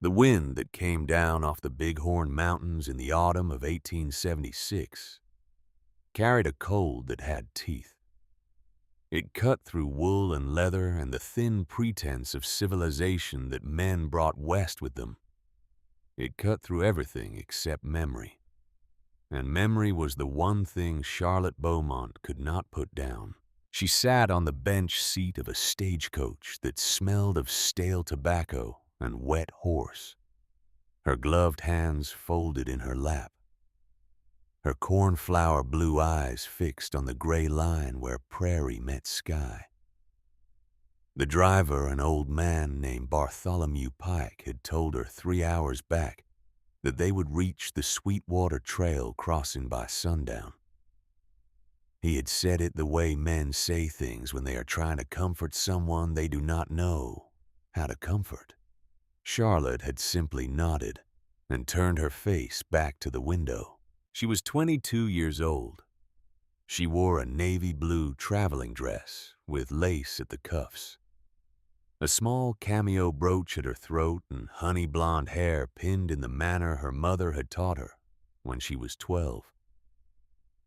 The wind that came down off the Bighorn Mountains in the autumn of 1876 carried a cold that had teeth. It cut through wool and leather and the thin pretense of civilization that men brought west with them. It cut through everything except memory. And memory was the one thing Charlotte Beaumont could not put down. She sat on the bench seat of a stagecoach that smelled of stale tobacco and wet horse, her gloved hands folded in her lap, her cornflower blue eyes fixed on the gray line where prairie met sky. The driver, an old man named Bartholomew Pike, had told her 3 hours back that they would reach the Sweetwater Trail crossing by sundown. He had said it the way men say things when they are trying to comfort someone they do not know how to comfort. Charlotte had simply nodded and turned her face back to the window. She was 22 years old. She wore a navy blue traveling dress with lace at the cuffs, a small cameo brooch at her throat, and honey blonde hair pinned in the manner her mother had taught her when she was 12.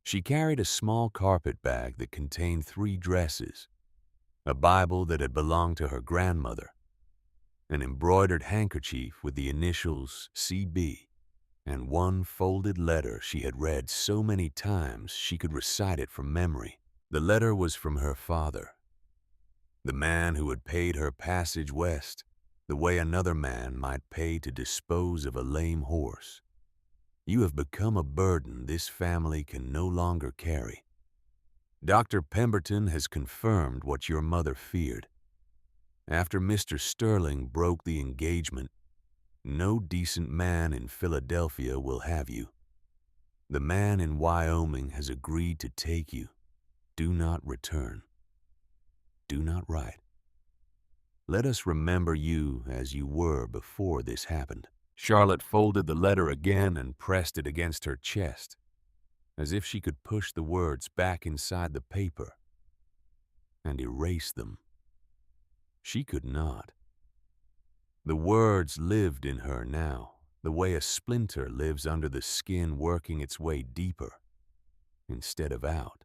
She carried a small carpet bag that contained 3 dresses, a Bible that had belonged to her grandmother, an embroidered handkerchief with the initials CB, and one folded letter she had read so many times she could recite it from memory. The letter was from her father, the man who had paid her passage west the way another man might pay to dispose of a lame horse. You have become a burden this family can no longer carry. Dr. Pemberton has confirmed what your mother feared. After Mr. Sterling broke the engagement, no decent man in Philadelphia will have you. The man in Wyoming has agreed to take you. Do not return. Do not write. Let us remember you as you were before this happened. Charlotte folded the letter again and pressed it against her chest, as if she could push the words back inside the paper and erase them. She could not. The words lived in her now, the way a splinter lives under the skin working its way deeper instead of out.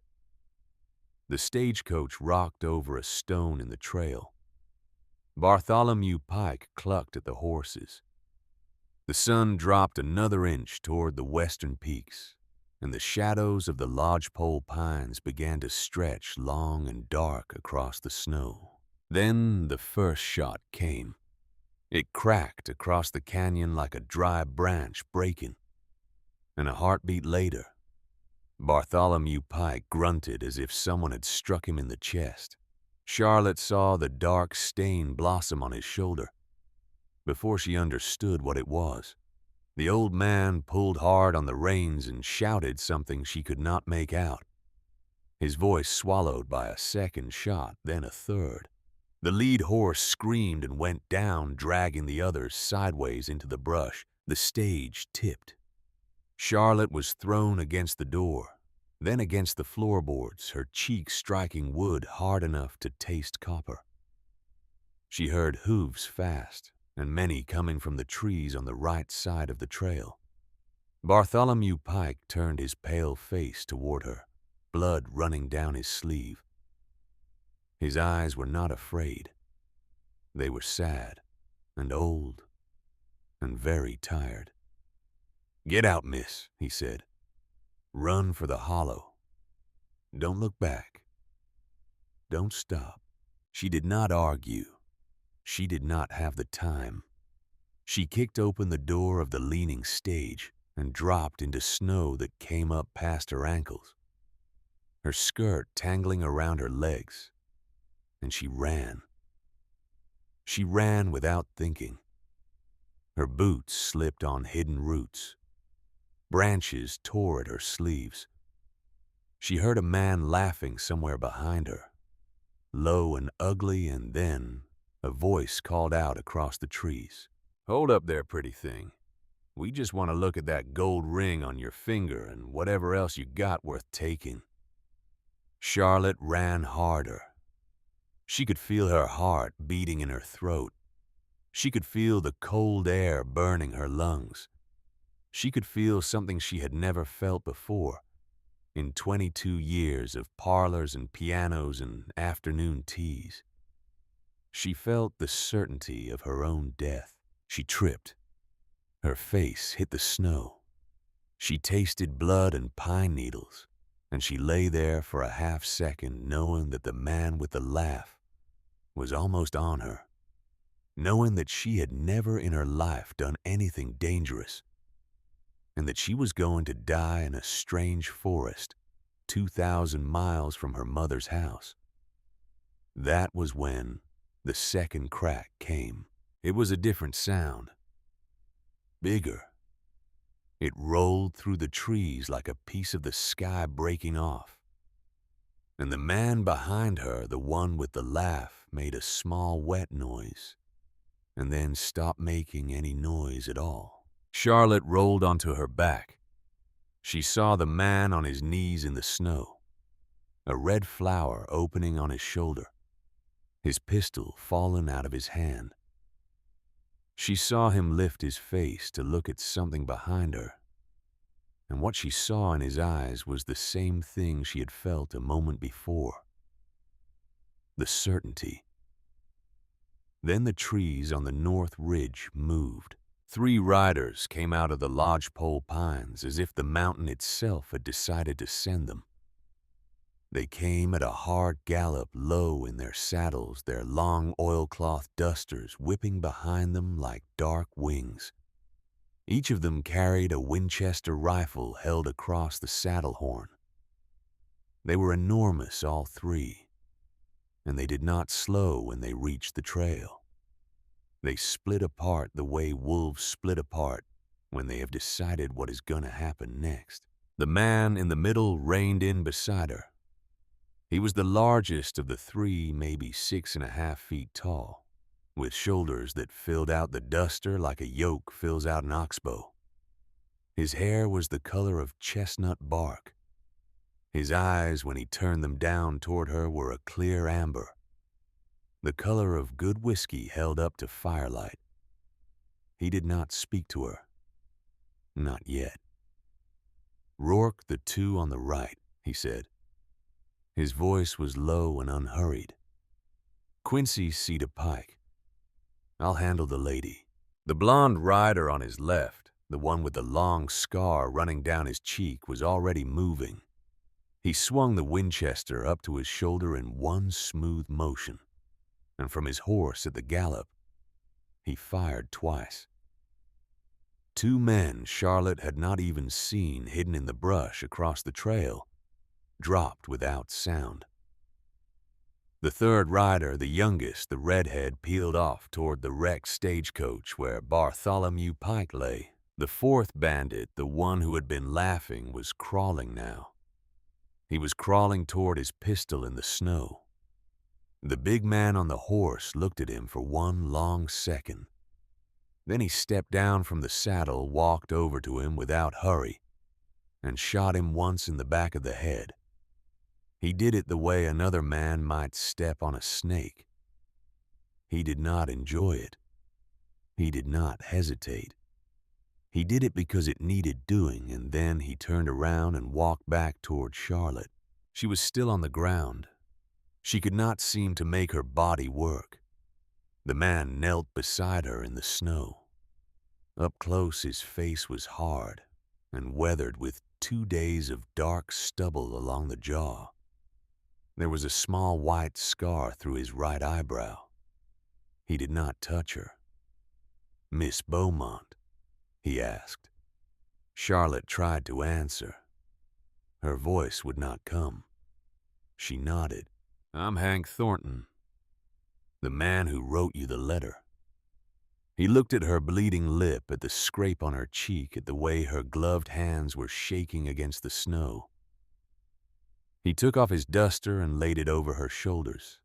The stagecoach rocked over a stone in the trail. Bartholomew Pike clucked at the horses. The sun dropped another inch toward the western peaks, and the shadows of the lodgepole pines began to stretch long and dark across the snow. Then the first shot came. It cracked across the canyon like a dry branch breaking, and a heartbeat later, Bartholomew Pike grunted as if someone had struck him in the chest. Charlotte saw the dark stain blossom on his shoulder before she understood what it was. The old man pulled hard on the reins and shouted something she could not make out, his voice swallowed by a second shot, then a third. The lead horse screamed and went down, dragging the others sideways into the brush. The stage tipped. Charlotte was thrown against the door, then against the floorboards, her cheeks striking wood hard enough to taste copper. She heard hooves fast, and many coming from the trees on the right side of the trail. Bartholomew Pike turned his pale face toward her, blood running down his sleeve. His eyes were not afraid. They were sad and old and very tired. "Get out, miss," he said. "Run for the hollow. Don't look back. Don't stop." She did not argue. She did not have the time. She kicked open the door of the leaning stage and dropped into snow that came up past her ankles, her skirt tangling around her legs, and she ran. She ran without thinking. Her boots slipped on hidden roots. Branches tore at her sleeves. She heard a man laughing somewhere behind her, low and ugly, and then a voice called out across the trees. "Hold up there, pretty thing. We just want to look at that gold ring on your finger and whatever else you got worth taking." Charlotte ran harder. She could feel her heart beating in her throat. She could feel the cold air burning her lungs. She could feel something she had never felt before in 22 years of parlors and pianos and afternoon teas. She felt the certainty of her own death. She tripped. Her face hit the snow. She tasted blood and pine needles, and she lay there for a half second knowing that the man with the laugh was almost on her, knowing that she had never in her life done anything dangerous, and that she was going to die in a strange forest 2,000 miles from her mother's house. That was when the second crack came. It was a different sound. Bigger. It rolled through the trees like a piece of the sky breaking off. And the man behind her, the one with the laugh, made a small wet noise, and then stopped making any noise at all. Charlotte rolled onto her back. She saw the man on his knees in the snow, a red flower opening on his shoulder, his pistol fallen out of his hand. She saw him lift his face to look at something behind her, and what she saw in his eyes was the same thing she had felt a moment before. The certainty. Then the trees on the north ridge moved. 3 riders came out of the lodgepole pines as if the mountain itself had decided to send them. They came at a hard gallop, low in their saddles, their long oilcloth dusters whipping behind them like dark wings. Each of them carried a Winchester rifle held across the saddle horn. They were enormous, all 3, and they did not slow when they reached the trail. They split apart the way wolves split apart when they have decided what is going to happen next. The man in the middle reined in beside her. He was the largest of the 3, maybe 6.5 feet tall, with shoulders that filled out the duster like a yoke fills out an oxbow. His hair was the color of chestnut bark. His eyes, when he turned them down toward her, were a clear amber, the color of good whiskey held up to firelight. He did not speak to her. Not yet. "Rourke, the 2 on the right," he said. His voice was low and unhurried. "Quincy, Cedar Pike. I'll handle the lady." The blonde rider on his left, the one with the long scar running down his cheek, was already moving. He swung the Winchester up to his shoulder in one smooth motion, and from his horse at the gallop, he fired twice. 2 men Charlotte had not even seen hidden in the brush across the trail dropped without sound. The 3rd rider, the youngest, the redhead, peeled off toward the wrecked stagecoach where Bartholomew Pike lay. The 4th bandit, the one who had been laughing, was crawling now. He was crawling toward his pistol in the snow. The big man on the horse looked at him for one long second. Then he stepped down from the saddle, walked over to him without hurry, and shot him once in the back of the head. He did it the way another man might step on a snake. He did not enjoy it. He did not hesitate. He did it because it needed doing, and then he turned around and walked back toward Charlotte. She was still on the ground. She could not seem to make her body work. The man knelt beside her in the snow. Up close, his face was hard and weathered with 2 days of dark stubble along the jaw. There was a small white scar through his right eyebrow. He did not touch her. "Miss Beaumont?" he asked. Charlotte tried to answer. Her voice would not come. She nodded. "I'm Hank Thornton, the man who wrote you the letter." He looked at her bleeding lip, at the scrape on her cheek, at the way her gloved hands were shaking against the snow. He took off his duster and laid it over her shoulders.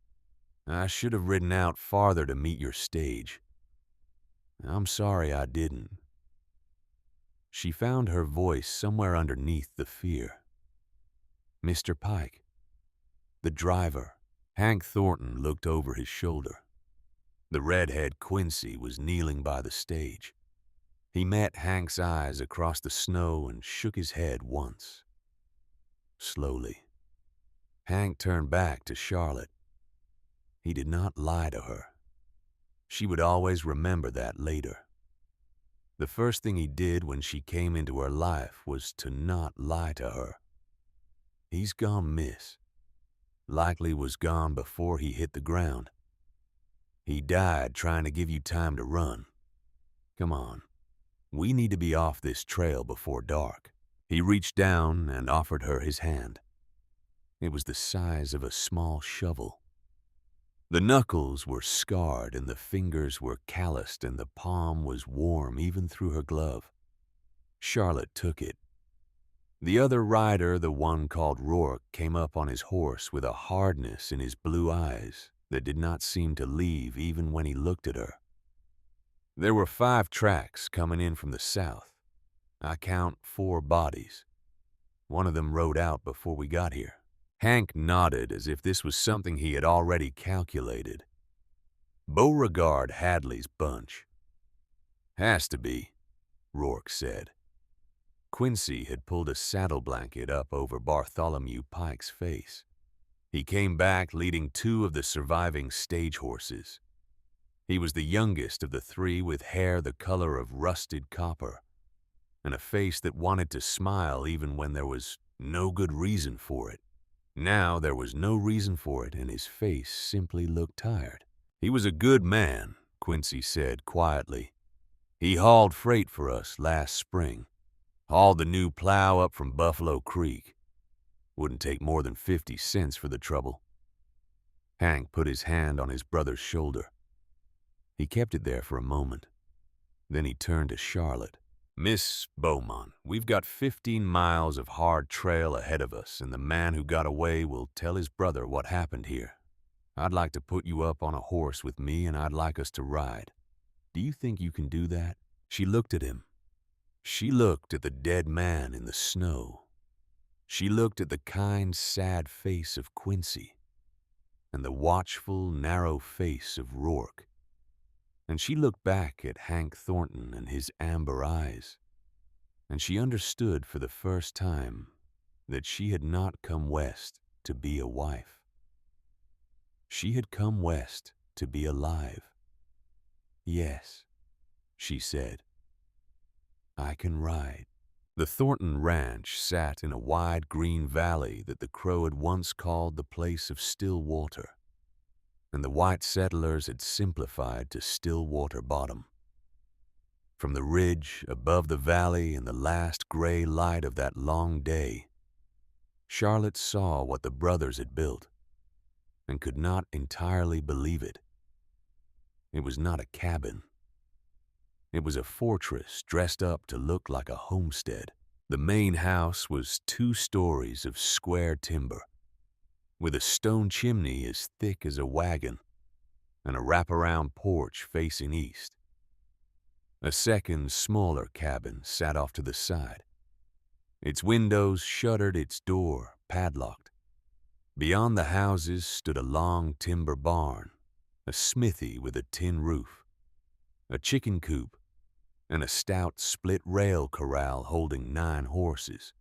"I should have ridden out farther to meet your stage. I'm sorry I didn't." She found her voice somewhere underneath the fear. "Mr. Pike, the driver." Hank Thornton looked over his shoulder. The redhead Quincy was kneeling by the stage. He met Hank's eyes across the snow and shook his head once. Slowly, Hank turned back to Charlotte. He did not lie to her. She would always remember that later. The first thing he did when she came into her life was to not lie to her. He's gone, miss. Likely was gone before he hit the ground. He died trying to give you time to run. Come on. We need to be off this trail before dark. He reached down and offered her his hand. It was the size of a small shovel. The knuckles were scarred and the fingers were calloused and the palm was warm even through her glove. Charlotte took it. The other rider, the one called Rourke, came up on his horse with a hardness in his blue eyes that did not seem to leave even when he looked at her. There were 5 tracks coming in from the south. I count 4 bodies. One of them rode out before we got here. Hank nodded as if this was something he had already calculated. Beauregard Hadley's bunch. Has to be, Rourke said. Quincy had pulled a saddle blanket up over Bartholomew Pike's face. He came back leading 2 of the surviving stage horses. He was the youngest of the 3 with hair the color of rusted copper and a face that wanted to smile even when there was no good reason for it. Now there was no reason for it and his face simply looked tired. He was a good man, Quincy said quietly. He hauled freight for us last spring. Hauled the new plow up from Buffalo Creek. Wouldn't take more than 50 cents for the trouble. Hank put his hand on his brother's shoulder. He kept it there for a moment. Then he turned to Charlotte. Miss Beaumont, we've got 15 miles of hard trail ahead of us, and the man who got away will tell his brother what happened here. I'd like to put you up on a horse with me, and I'd like us to ride. Do you think you can do that? She looked at him. She looked at the dead man in the snow. She looked at the kind, sad face of Quincy and the watchful, narrow face of Rourke. And she looked back at Hank Thornton and his amber eyes, and she understood for the first time that she had not come west to be a wife. She had come west to be alive. Yes, she said, I can ride. The Thornton Ranch sat in a wide green valley that the Crow had once called the place of still water, and the white settlers had simplified to Stillwater Bottom. From the ridge above the valley in the last gray light of that long day, Charlotte saw what the brothers had built and could not entirely believe it. It was not a cabin. It was a fortress dressed up to look like a homestead. The main house was 2 stories of square timber, with a stone chimney as thick as a wagon and a wraparound porch facing east. A second, smaller cabin sat off to the side. Its windows shuttered, its door padlocked. Beyond the houses stood a long timber barn, a smithy with a tin roof, a chicken coop, and a stout split-rail corral holding 9 horses.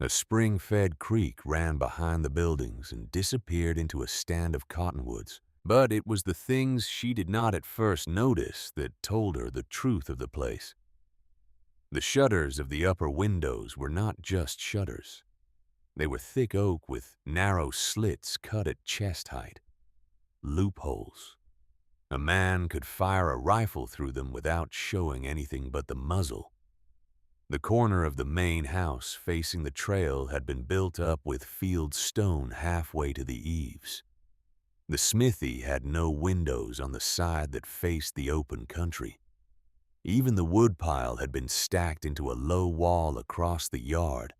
A spring-fed creek ran behind the buildings and disappeared into a stand of cottonwoods. But it was the things she did not at first notice that told her the truth of the place. The shutters of the upper windows were not just shutters. They were thick oak with narrow slits cut at chest height. Loopholes. A man could fire a rifle through them without showing anything but the muzzle. The corner of the main house facing the trail had been built up with field stone halfway to the eaves. The smithy had no windows on the side that faced the open country. Even the woodpile had been stacked into a low wall across the yard,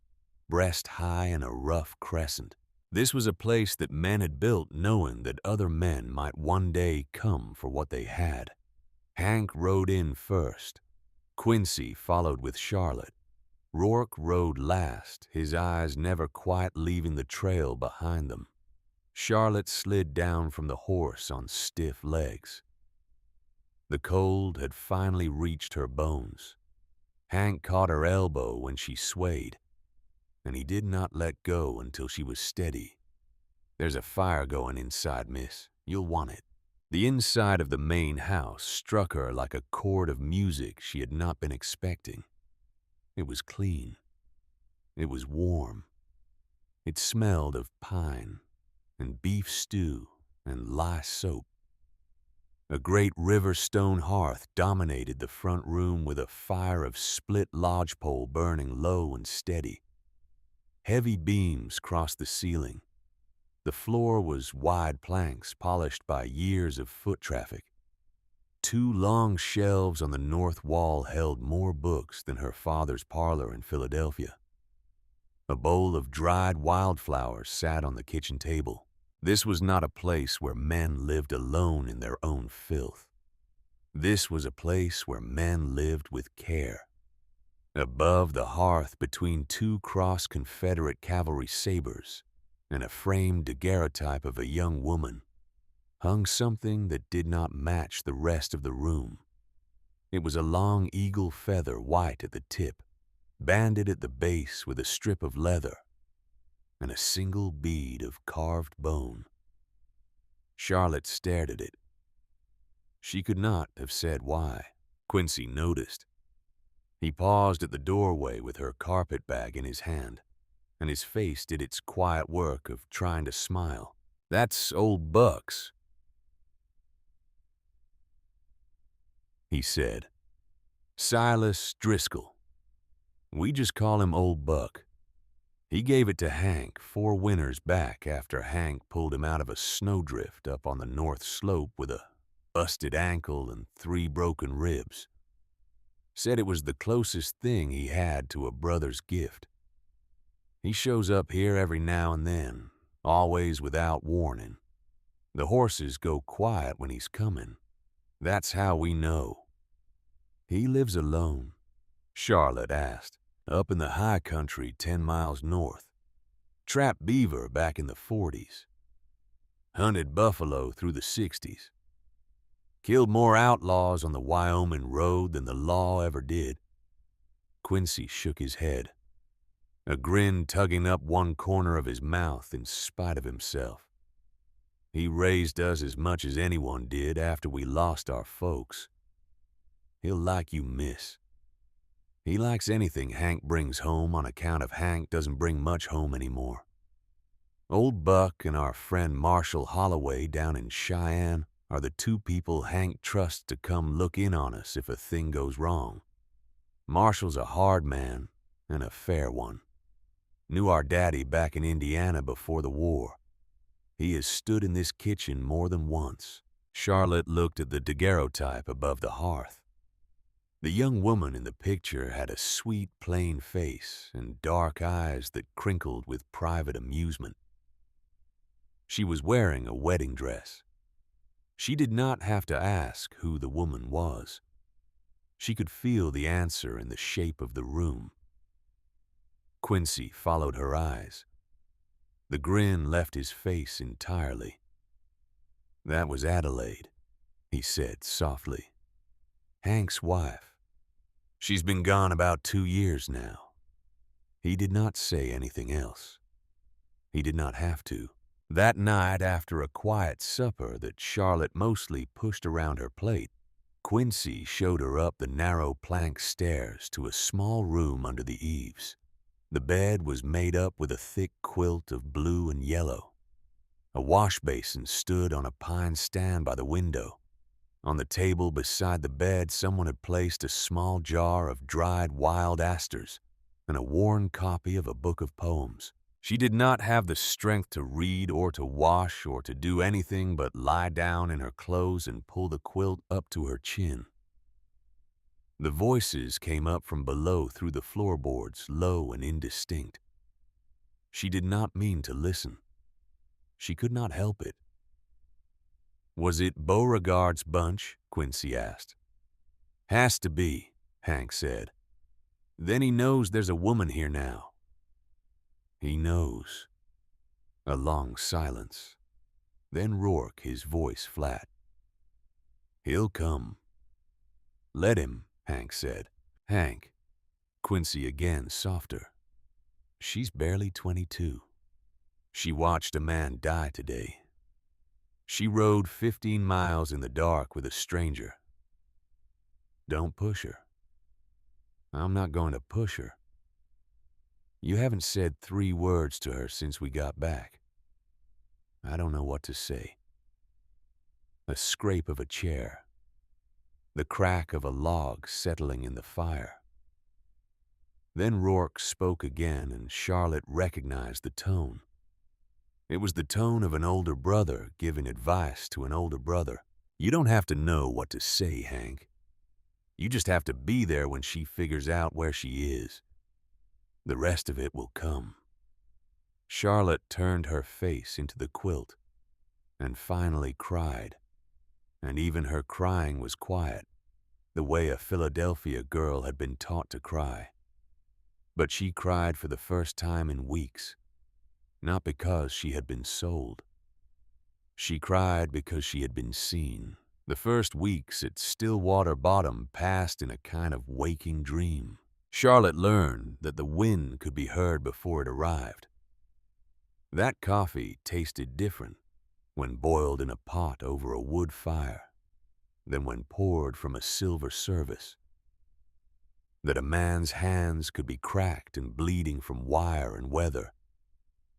breast high in a rough crescent. This was a place that men had built knowing that other men might one day come for what they had. Hank rode in first. Quincy followed with Charlotte. Rourke rode last, his eyes never quite leaving the trail behind them. Charlotte slid down from the horse on stiff legs. The cold had finally reached her bones. Hank caught her elbow when she swayed, and he did not let go until she was steady. "There's a fire going inside, miss. You'll want it." The inside of the main house struck her like a chord of music she had not been expecting. It was clean. It was warm. It smelled of pine and beef stew and lye soap. A great river stone hearth dominated the front room with a fire of split lodgepole burning low and steady. Heavy beams crossed the ceiling. The floor was wide planks polished by years of foot traffic. 2 long shelves on the north wall held more books than her father's parlor in Philadelphia. A bowl of dried wildflowers sat on the kitchen table. This was not a place where men lived alone in their own filth. This was a place where men lived with care. Above the hearth, between 2 crossed Confederate cavalry sabers and a framed daguerreotype of a young woman, hung something that did not match the rest of the room. It was a long eagle feather, white at the tip, banded at the base with a strip of leather, and a single bead of carved bone. Charlotte stared at it. She could not have said why. Quincy noticed. He paused at the doorway with her carpet bag in his hand, and his face did its quiet work of trying to smile. "That's old Buck's," he said. "Silas Driscoll. We just call him Old Buck. He gave it to Hank 4 winters back after Hank pulled him out of a snowdrift up on the north slope with a busted ankle and 3 broken ribs. Said it was the closest thing he had to a brother's gift. He shows up here every now and then, always without warning. The horses go quiet when he's coming. That's how we know." "He lives alone?" Charlotte asked. "Up in the high country 10 miles north. Trapped beaver back in the 40s. Hunted buffalo through the 60s. Killed more outlaws on the Wyoming road than the law ever did." Quincy shook his head, a grin tugging up one corner of his mouth in spite of himself. "He raised us as much as anyone did after we lost our folks. He'll like you, miss. He likes anything Hank brings home on account of Hank doesn't bring much home anymore. Old Buck and our friend Marshall Holloway down in Cheyenne are the 2 people Hank trusts to come look in on us if a thing goes wrong. Marshall's a hard man and a fair one. Knew our daddy back in Indiana before the war. He has stood in this kitchen more than once." Charlotte looked at the daguerreotype above the hearth. The young woman in the picture had a sweet, plain face and dark eyes that crinkled with private amusement. She was wearing a wedding dress. She did not have to ask who the woman was. She could feel the answer in the shape of the room. Quincy followed her eyes. The grin left his face entirely. "That was Adelaide," he said softly. "Hank's wife. She's been gone about 2 years now." He did not say anything else. He did not have to. That night, after a quiet supper that Charlotte mostly pushed around her plate, Quincy showed her up the narrow plank stairs to a small room under the eaves. The bed was made up with a thick quilt of blue and yellow. A wash basin stood on a pine stand by the window. On the table beside the bed, someone had placed a small jar of dried wild asters and a worn copy of a book of poems. She did not have the strength to read or to wash or to do anything but lie down in her clothes and pull the quilt up to her chin. The voices came up from below through the floorboards, low and indistinct. She did not mean to listen. She could not help it. "Was it Beauregard's bunch?" Quincy asked. "Has to be," Hank said. "Then he knows there's a woman here now." "He knows." A long silence. Then Rourke, his voice flat. "He'll come. Let him, Hank said. Hank, Quincy again, softer. She's barely 22. She watched a man die today. She rode 15 miles in the dark with a stranger. Don't push her. I'm not going to push her. You haven't said 3 words to her since we got back. I don't know what to say. A scrape of a chair. The crack of a log settling in the fire. Then Rourke spoke again, and Charlotte recognized the tone. It was the tone of an older brother giving advice to an older brother. You don't have to know what to say, Hank. You just have to be there when she figures out where she is. The rest of it will come. Charlotte turned her face into the quilt and finally cried. And even her crying was quiet, the way a Philadelphia girl had been taught to cry. But she cried for the first time in weeks, not because she had been sold. She cried because she had been seen. The first weeks at Stillwater Bottom passed in a kind of waking dream. Charlotte learned that the wind could be heard before it arrived. That coffee tasted different when boiled in a pot over a wood fire than when poured from a silver service. That a man's hands could be cracked and bleeding from wire and weather,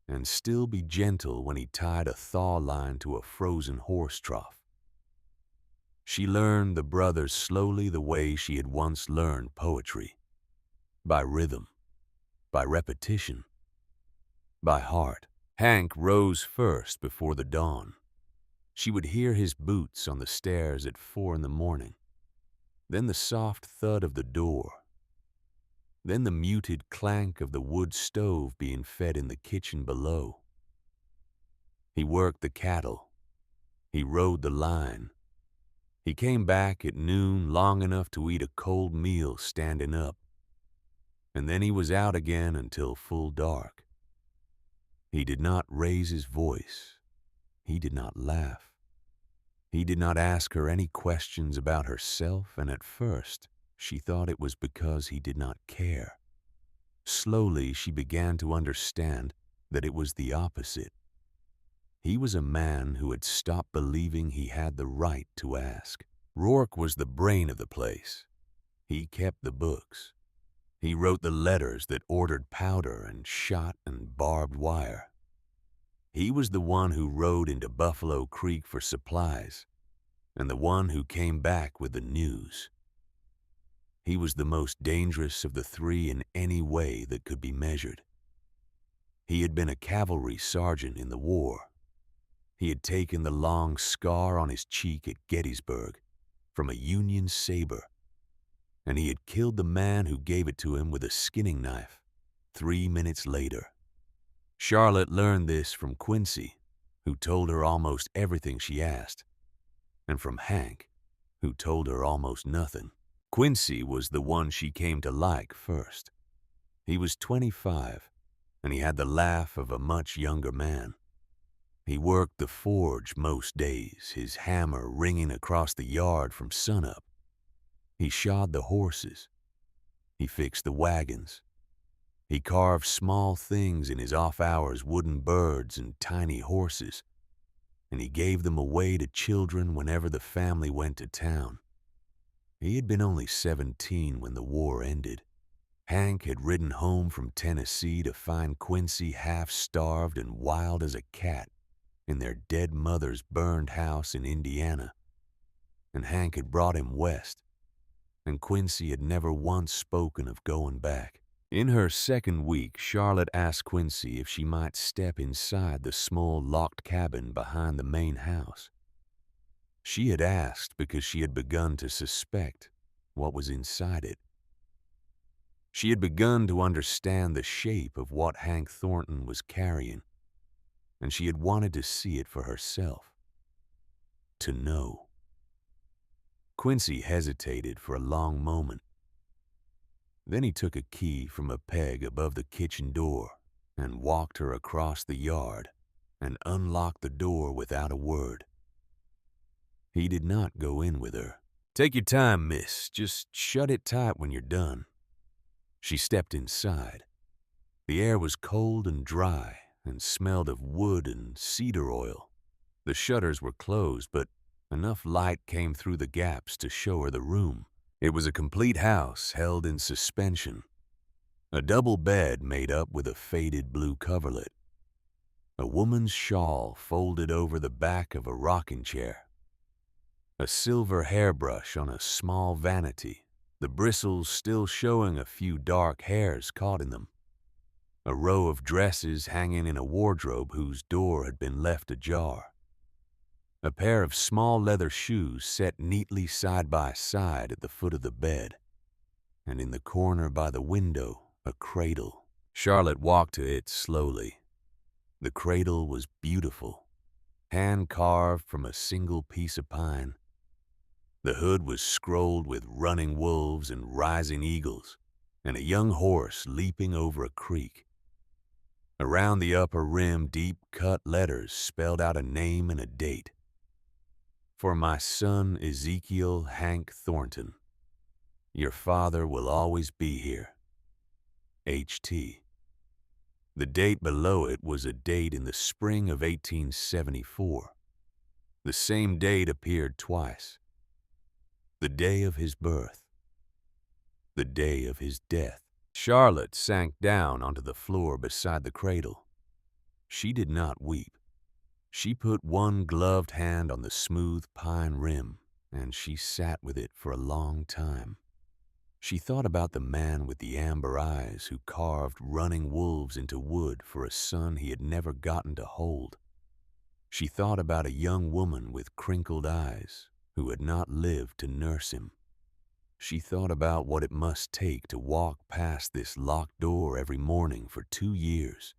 and still be gentle when he tied a thaw line to a frozen horse trough. She learned the brothers slowly the way she had once learned poetry, by rhythm, by repetition, by heart. Hank rose first before the dawn. She would hear his boots on the stairs at 4 a.m, then the soft thud of the door, then the muted clank of the wood stove being fed in the kitchen below. He worked the cattle. He rode the line. He came back at noon long enough to eat a cold meal standing up, and then he was out again until full dark. He did not raise his voice. He did not laugh. He did not ask her any questions about herself, and at first she thought it was because he did not care. Slowly she began to understand that it was the opposite. He was a man who had stopped believing he had the right to ask. Rourke was the brain of the place. He kept the books. He wrote the letters that ordered powder and shot and barbed wire. He was the one who rode into Buffalo Creek for supplies, and the one who came back with the news. He was the most dangerous of the 3 in any way that could be measured. He had been a cavalry sergeant in the war. He had taken the long scar on his cheek at Gettysburg from a Union saber, and he had killed the man who gave it to him with a skinning knife 3 minutes later. Charlotte learned this from Quincy, who told her almost everything she asked, and from Hank, who told her almost nothing. Quincy was the one she came to like first. He was 25, and he had the laugh of a much younger man. He worked the forge most days, his hammer ringing across the yard from sunup. He shod the horses. He fixed the wagons. He carved small things in his off-hours, wooden birds and tiny horses, and he gave them away to children whenever the family went to town. He had been only 17 when the war ended. Hank had ridden home from Tennessee to find Quincy half-starved and wild as a cat in their dead mother's burned house in Indiana, and Hank had brought him west, and Quincy had never once spoken of going back. In her second week, Charlotte asked Quincy if she might step inside the small locked cabin behind the main house. She had asked because she had begun to suspect what was inside it. She had begun to understand the shape of what Hank Thornton was carrying, and she had wanted to see it for herself, to know. Quincy hesitated for a long moment. Then he took a key from a peg above the kitchen door and walked her across the yard and unlocked the door without a word. He did not go in with her. Take your time, miss. Just shut it tight when you're done. She stepped inside. The air was cold and dry and smelled of wood and cedar oil. The shutters were closed, but enough light came through the gaps to show her the room. It was a complete house held in suspension. A double bed made up with a faded blue coverlet. A woman's shawl folded over the back of a rocking chair. A silver hairbrush on a small vanity, the bristles still showing a few dark hairs caught in them. A row of dresses hanging in a wardrobe whose door had been left ajar. A pair of small leather shoes set neatly side by side at the foot of the bed. And in the corner by the window, a cradle. Charlotte walked to it slowly. The cradle was beautiful, hand-carved from a single piece of pine. The hood was scrolled with running wolves and rising eagles, and a young horse leaping over a creek. Around the upper rim, deep-cut letters spelled out a name and a date. For my son Ezekiel Hank Thornton. Your father will always be here. H.T. The date below it was a date in the spring of 1874. The same date appeared twice. The day of his birth. The day of his death. Charlotte sank down onto the floor beside the cradle. She did not weep. She put one gloved hand on the smooth pine rim, and she sat with it for a long time. She thought about the man with the amber eyes who carved running wolves into wood for a son he had never gotten to hold. She thought about a young woman with crinkled eyes who had not lived to nurse him. She thought about what it must take to walk past this locked door every morning for 2 years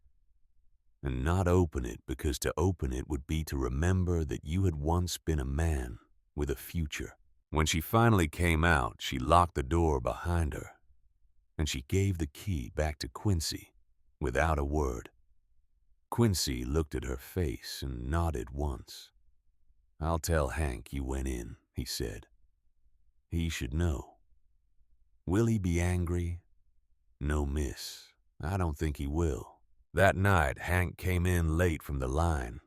and not open it because to open it would be to remember that you had once been a man with a future. When she finally came out, she locked the door behind her, and she gave the key back to Quincy without a word. Quincy looked at her face and nodded once. "I'll tell Hank you went in," he said. "He should know." "Will he be angry?" "No, miss. I don't think he will." That night, Hank came in late from the line.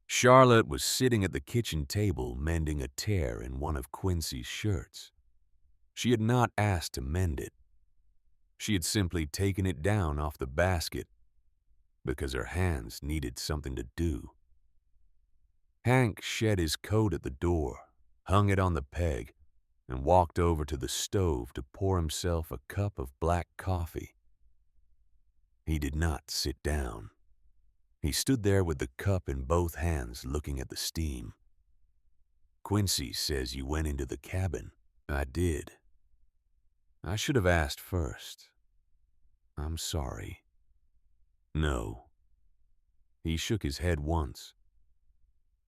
Charlotte was sitting at the kitchen table mending a tear in one of Quincy's shirts. She had not asked to mend it. She had simply taken it down off the basket because her hands needed something to do. Hank shed his coat at the door, hung it on the peg, and walked over to the stove to pour himself a cup of black coffee. He did not sit down. He stood there with the cup in both hands looking at the steam. "Quincy says you went into the cabin." "I did. I should have asked first. I'm sorry." "No." He shook his head once.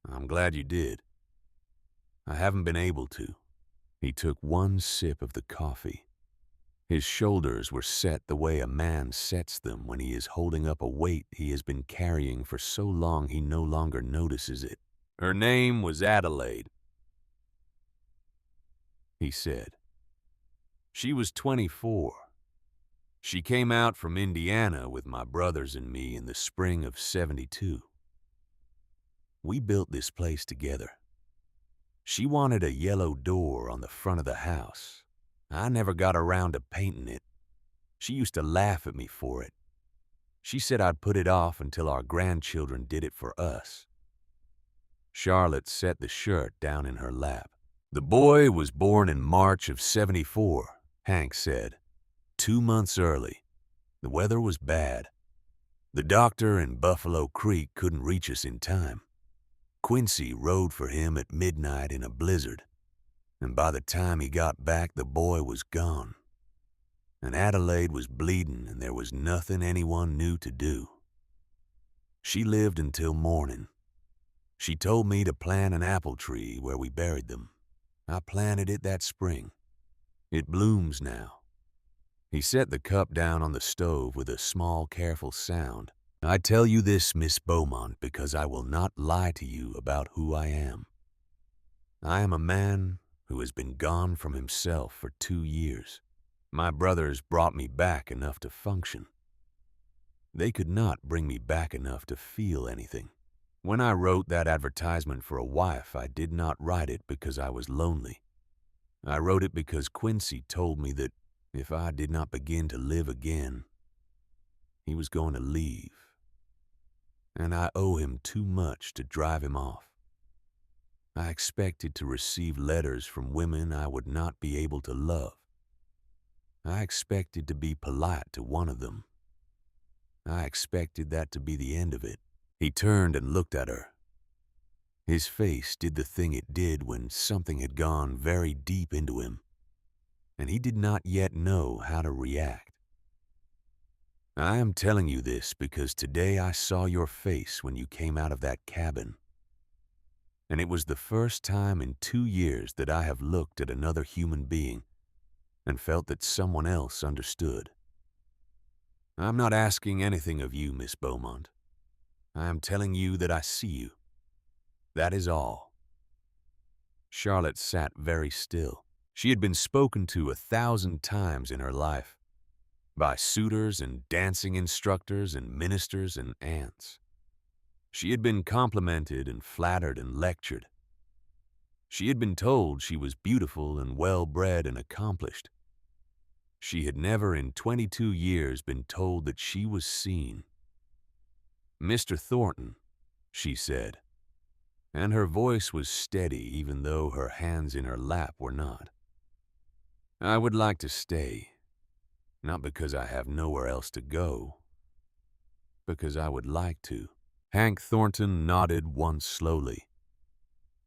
"I'm glad you did. I haven't been able to." He took one sip of the coffee. His shoulders were set the way a man sets them when he is holding up a weight he has been carrying for so long he no longer notices it. "Her name was Adelaide," he said. "She was 24. She came out from Indiana with my brothers and me in the spring of '72. We built this place together. She wanted a yellow door on the front of the house. I never got around to painting it. She used to laugh at me for it. She said I'd put it off until our grandchildren did it for us." Charlotte set the shirt down in her lap. "The boy was born in March of '74, Hank said. 2 months early. The weather was bad. The doctor in Buffalo Creek couldn't reach us in time. Quincy rode for him at midnight in a blizzard, and by the time he got back, the boy was gone. And Adelaide was bleeding, and there was nothing anyone knew to do. She lived until morning. She told me to plant an apple tree where we buried them. I planted it that spring. It blooms now." He set the cup down on the stove with a small, careful sound. "I tell you this, Miss Beaumont, because I will not lie to you about who I am. I am a man who has been gone from himself for 2 years. My brothers brought me back enough to function. They could not bring me back enough to feel anything. When I wrote that advertisement for a wife, I did not write it because I was lonely. I wrote it because Quincy told me that if I did not begin to live again, he was going to leave. And I owe him too much to drive him off. I expected to receive letters from women I would not be able to love. I expected to be polite to one of them. I expected that to be the end of it. He turned and looked at her. His face did the thing it did when something had gone very deep into him, and he did not yet know how to react. I am telling you this because today I saw your face when you came out of that cabin, and it was the first time in 2 years that I have looked at another human being and felt that someone else understood. I'm not asking anything of you, Miss Beaumont. I am telling you that I see you. That is all. Charlotte sat very still. She had been spoken to 1,000 times in her life, by suitors and dancing instructors and ministers and aunts. She had been complimented and flattered and lectured. She had been told she was beautiful and well-bred and accomplished. She had never in 22 years been told that she was seen. "Mr. Thornton," she said, and her voice was steady even though her hands in her lap were not. "I would like to stay, not because I have nowhere else to go, because I would like to." Hank Thornton nodded once slowly.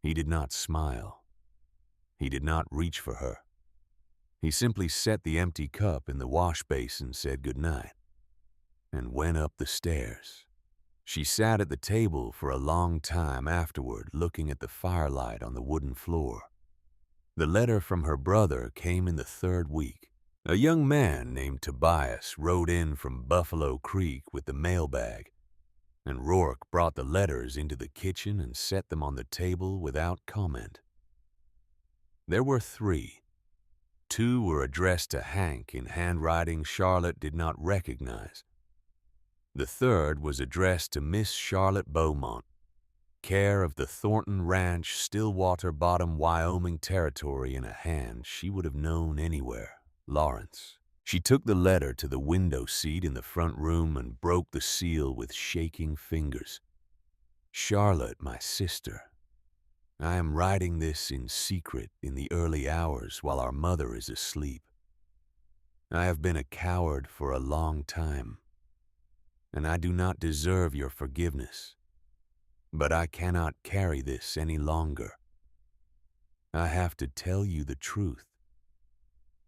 He did not smile. He did not reach for her. He simply set the empty cup in the wash basin, said goodnight, and went up the stairs. She sat at the table for a long time afterward, looking at the firelight on the wooden floor. The letter from her brother came in the 3rd week. A young man named Tobias rode in from Buffalo Creek with the mailbag, and Rourke brought the letters into the kitchen and set them on the table without comment. There were 3. 2 were addressed to Hank in handwriting Charlotte did not recognize. The 3rd was addressed to Miss Charlotte Beaumont, care of the Thornton Ranch, Stillwater Bottom, Wyoming Territory, in a hand she would have known anywhere, Lawrence. She took the letter to the window seat in the front room and broke the seal with shaking fingers. "Charlotte, my sister, I am writing this in secret in the early hours while our mother is asleep. I have been a coward for a long time, and I do not deserve your forgiveness, but I cannot carry this any longer. I have to tell you the truth."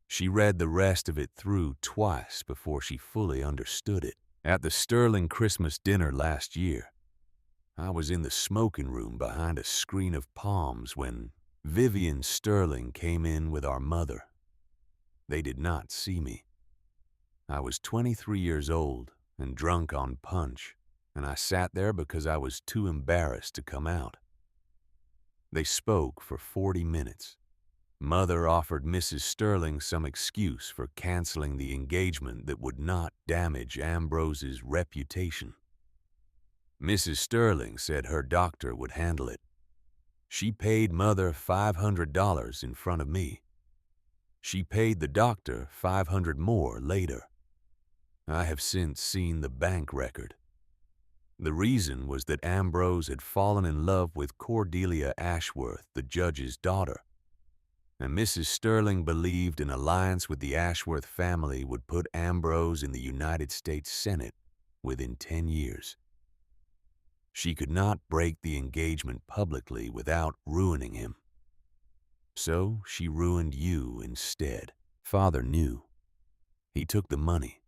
She read the rest of it through twice before she fully understood it. "At the Sterling Christmas dinner last year, I was in the smoking room behind a screen of palms when Vivian Sterling came in with our mother. They did not see me. I was 23 years old and drunk on punch, and I sat there because I was too embarrassed to come out. They spoke for 40 minutes. Mother offered Mrs. Sterling some excuse for canceling the engagement that would not damage Ambrose's reputation. Mrs. Sterling said her doctor would handle it. She paid Mother $500 in front of me. She paid the doctor $500 more later. I have since seen the bank record. The reason was that Ambrose had fallen in love with Cordelia Ashworth, the judge's daughter, and Mrs. Sterling believed an alliance with the Ashworth family would put Ambrose in the United States Senate within 10 years. She could not break the engagement publicly without ruining him. So she ruined you instead. Father knew. He took the money.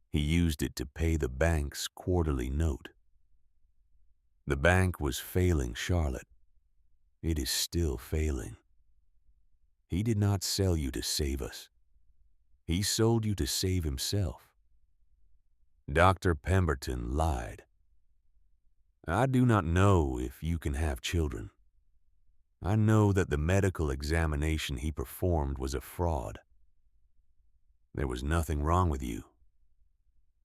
He used it to pay the bank's quarterly note. The bank was failing Charlotte. It is still failing. He did not sell you to save us. He sold you to save himself. Dr. Pemberton lied. I do not know if you can have children. I know that the medical examination he performed was a fraud. There was nothing wrong with you.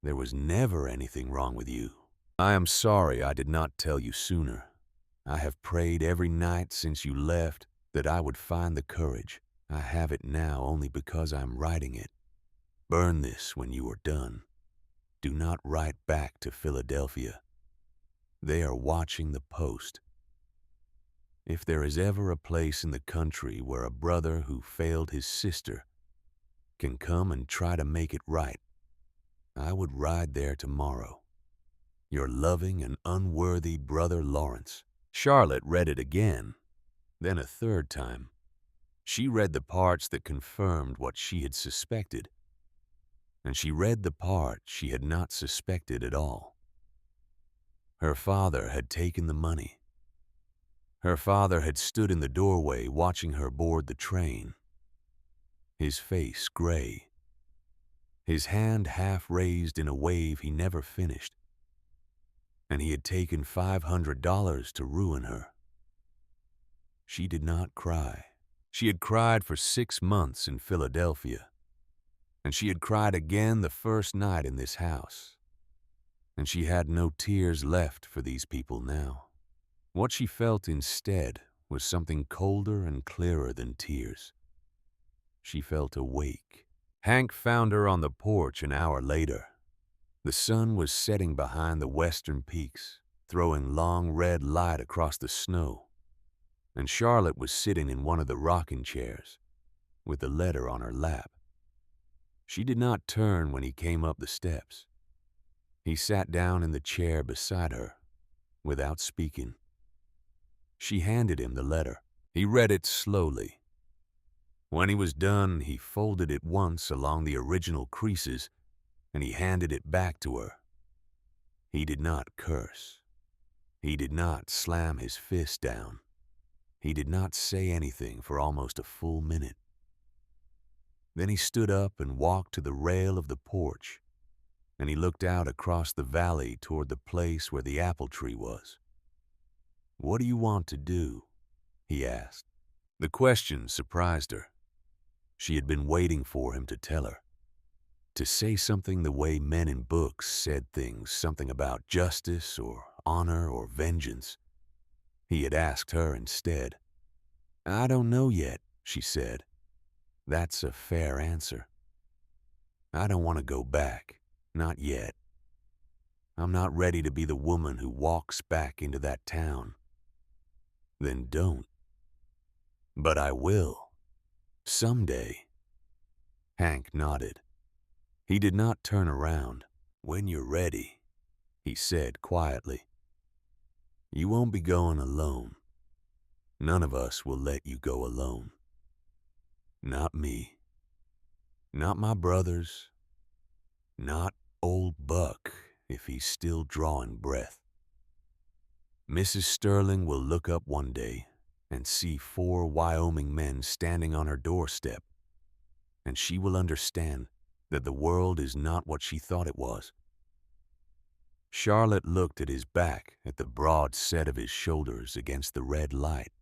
There was never anything wrong with you. I am sorry I did not tell you sooner. I have prayed every night since you left that I would find the courage. I have it now only because I am writing it. Burn this when you are done. Do not write back to Philadelphia. They are watching the post. If there is ever a place in the country where a brother who failed his sister can come and try to make it right, I would ride there tomorrow. Your loving and unworthy brother Lawrence. Charlotte read it again, then a third time. She read the parts that confirmed what she had suspected, and she read the part she had not suspected at all. Her father had taken the money. Her father had stood in the doorway watching her board the train, his face gray, his hand half raised in a wave he never finished, and he had taken $500 to ruin her. She did not cry. She had cried for 6 months in Philadelphia, and she had cried again the first night in this house, and she had no tears left for these people now. What she felt instead was something colder and clearer than tears. She felt awake. Hank found her on the porch an hour later. The sun was setting behind the western peaks, throwing long red light across the snow, and Charlotte was sitting in one of the rocking chairs, with the letter on her lap. She did not turn when he came up the steps. He sat down in the chair beside her, without speaking. She handed him the letter. He read it slowly. When he was done, he folded it once along the original creases, and he handed it back to her. He did not curse. He did not slam his fist down. He did not say anything for almost a full minute. Then he stood up and walked to the rail of the porch, and he looked out across the valley toward the place where the apple tree was. "What do you want to do?" he asked. The question surprised her. She had been waiting for him to tell her, to say something the way men in books said things, something about justice or honor or vengeance. He had asked her instead. "I don't know yet," she said. "That's a fair answer. I don't want to go back, not yet. I'm not ready to be the woman who walks back into that town." "Then don't." "But I will. Someday." Hank nodded. He did not turn around. "When you're ready," he said quietly. "You won't be going alone. None of us will let you go alone. Not me. Not my brothers. Not old Buck, if he's still drawing breath. Mrs. Sterling will look up one day and see 4 Wyoming men standing on her doorstep, and she will understand that the world is not what she thought it was." Charlotte looked at his back, at the broad set of his shoulders against the red light,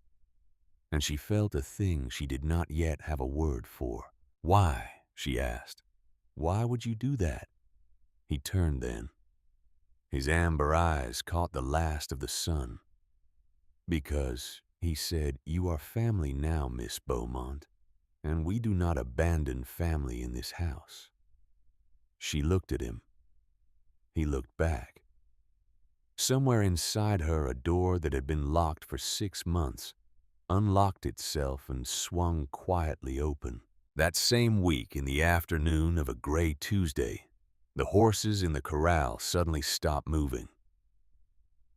and she felt a thing she did not yet have a word for. "Why?" she asked. "Why would you do that?" He turned then. His amber eyes caught the last of the sun. "Because," he said, "you are family now, Miss Beaumont, and we do not abandon family in this house." She looked at him. He looked back. Somewhere inside her, a door that had been locked for 6 months unlocked itself and swung quietly open. That same week, in the afternoon of a gray Tuesday, the horses in the corral suddenly stopped moving.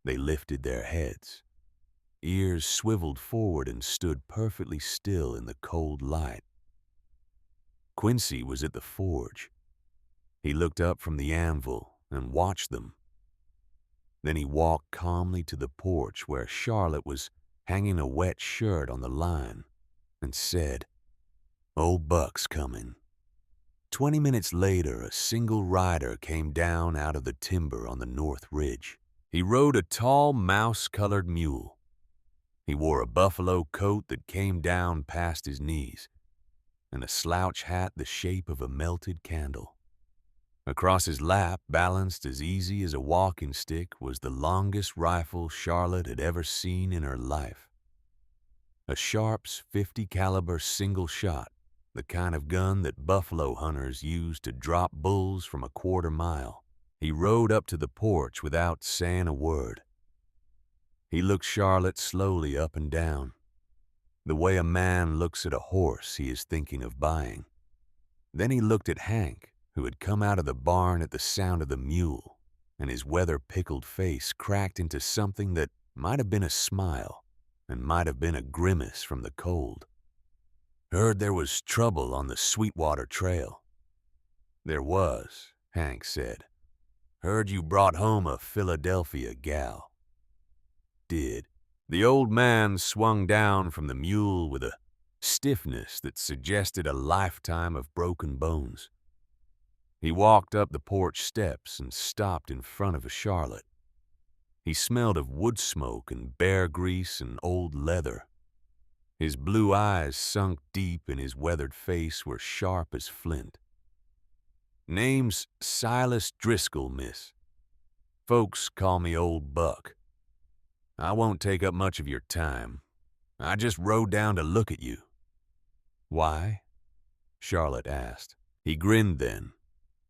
They lifted their heads. Ears swiveled forward and stood perfectly still in the cold light. Quincy was at the forge. He looked up from the anvil and watched them. Then he walked calmly to the porch where Charlotte was hanging a wet shirt on the line and said, "Old Buck's coming." 20 minutes later, a single rider came down out of the timber on the north ridge. He rode a tall, mouse-colored mule. He wore a buffalo coat that came down past his knees, and a slouch hat the shape of a melted candle. Across his lap, balanced as easy as a walking stick, was the longest rifle Charlotte had ever seen in her life. A Sharps .50 caliber single shot, the kind of gun that buffalo hunters use to drop bulls from a quarter mile. He rode up to the porch without saying a word. He looked Charlotte slowly up and down, the way a man looks at a horse he is thinking of buying. Then he looked at Hank, who had come out of the barn at the sound of the mule, and his weather-pickled face cracked into something that might have been a smile and might have been a grimace from the cold. "Heard there was trouble on the Sweetwater Trail." "There was," Hank said. "Heard you brought home a Philadelphia gal." "Did." The old man swung down from the mule with a stiffness that suggested a lifetime of broken bones. He walked up the porch steps and stopped in front of Charlotte. He smelled of wood smoke and bear grease and old leather. His blue eyes, sunk deep in his weathered face, were sharp as flint. "Name's Silas Driscoll, miss. Folks call me Old Buck. I won't take up much of your time. I just rode down to look at you." "Why?" Charlotte asked. He grinned then.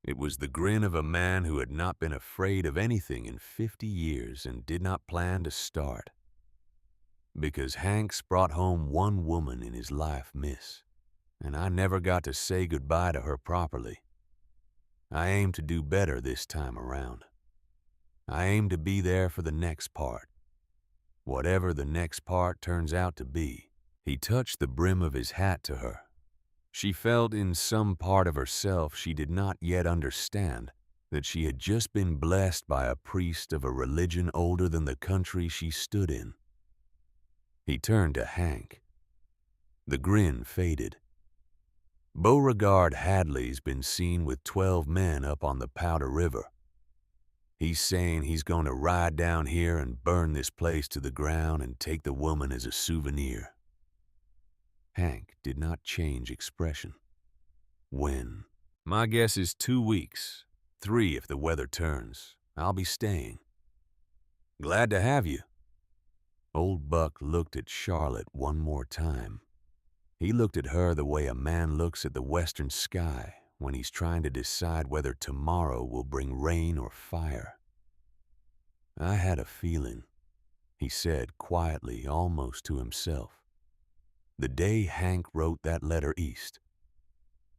It was the grin of a man who had not been afraid of anything in 50 years and did not plan to start. "Because Hank's brought home one woman in his life, miss, and I never got to say goodbye to her properly. I aim to do better this time around. I aim to be there for the next part. Whatever the next part turns out to be." He touched the brim of his hat to her. She felt in some part of herself she did not yet understand that she had just been blessed by a priest of a religion older than the country she stood in. He turned to Hank. The grin faded. "Beauregard Hadley's been seen with 12 men up on the Powder River. He's saying he's going to ride down here and burn this place to the ground and take the woman as a souvenir." Hank did not change expression. "When?" "My guess is 2 weeks. 3 if the weather turns. I'll be staying." "Glad to have you." Old Buck looked at Charlotte one more time. He looked at her the way a man looks at the western sky when he's trying to decide whether tomorrow will bring rain or fire. "I had a feeling," he said quietly, almost to himself. "The day Hank wrote that letter east,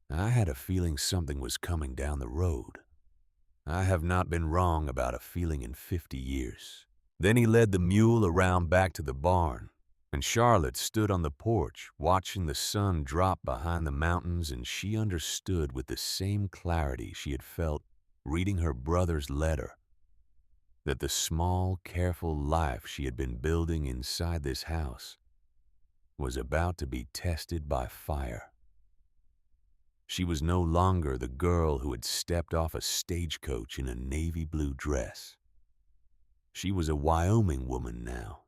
I had a feeling something was coming down the road. I have not been wrong about a feeling in 50 years. Then he led the mule around back to the barn, and Charlotte stood on the porch watching the sun drop behind the mountains, and she understood with the same clarity she had felt reading her brother's letter that the small, careful life she had been building inside this house was about to be tested by fire. She was no longer the girl who had stepped off a stagecoach in a navy blue dress. She was a Wyoming woman now,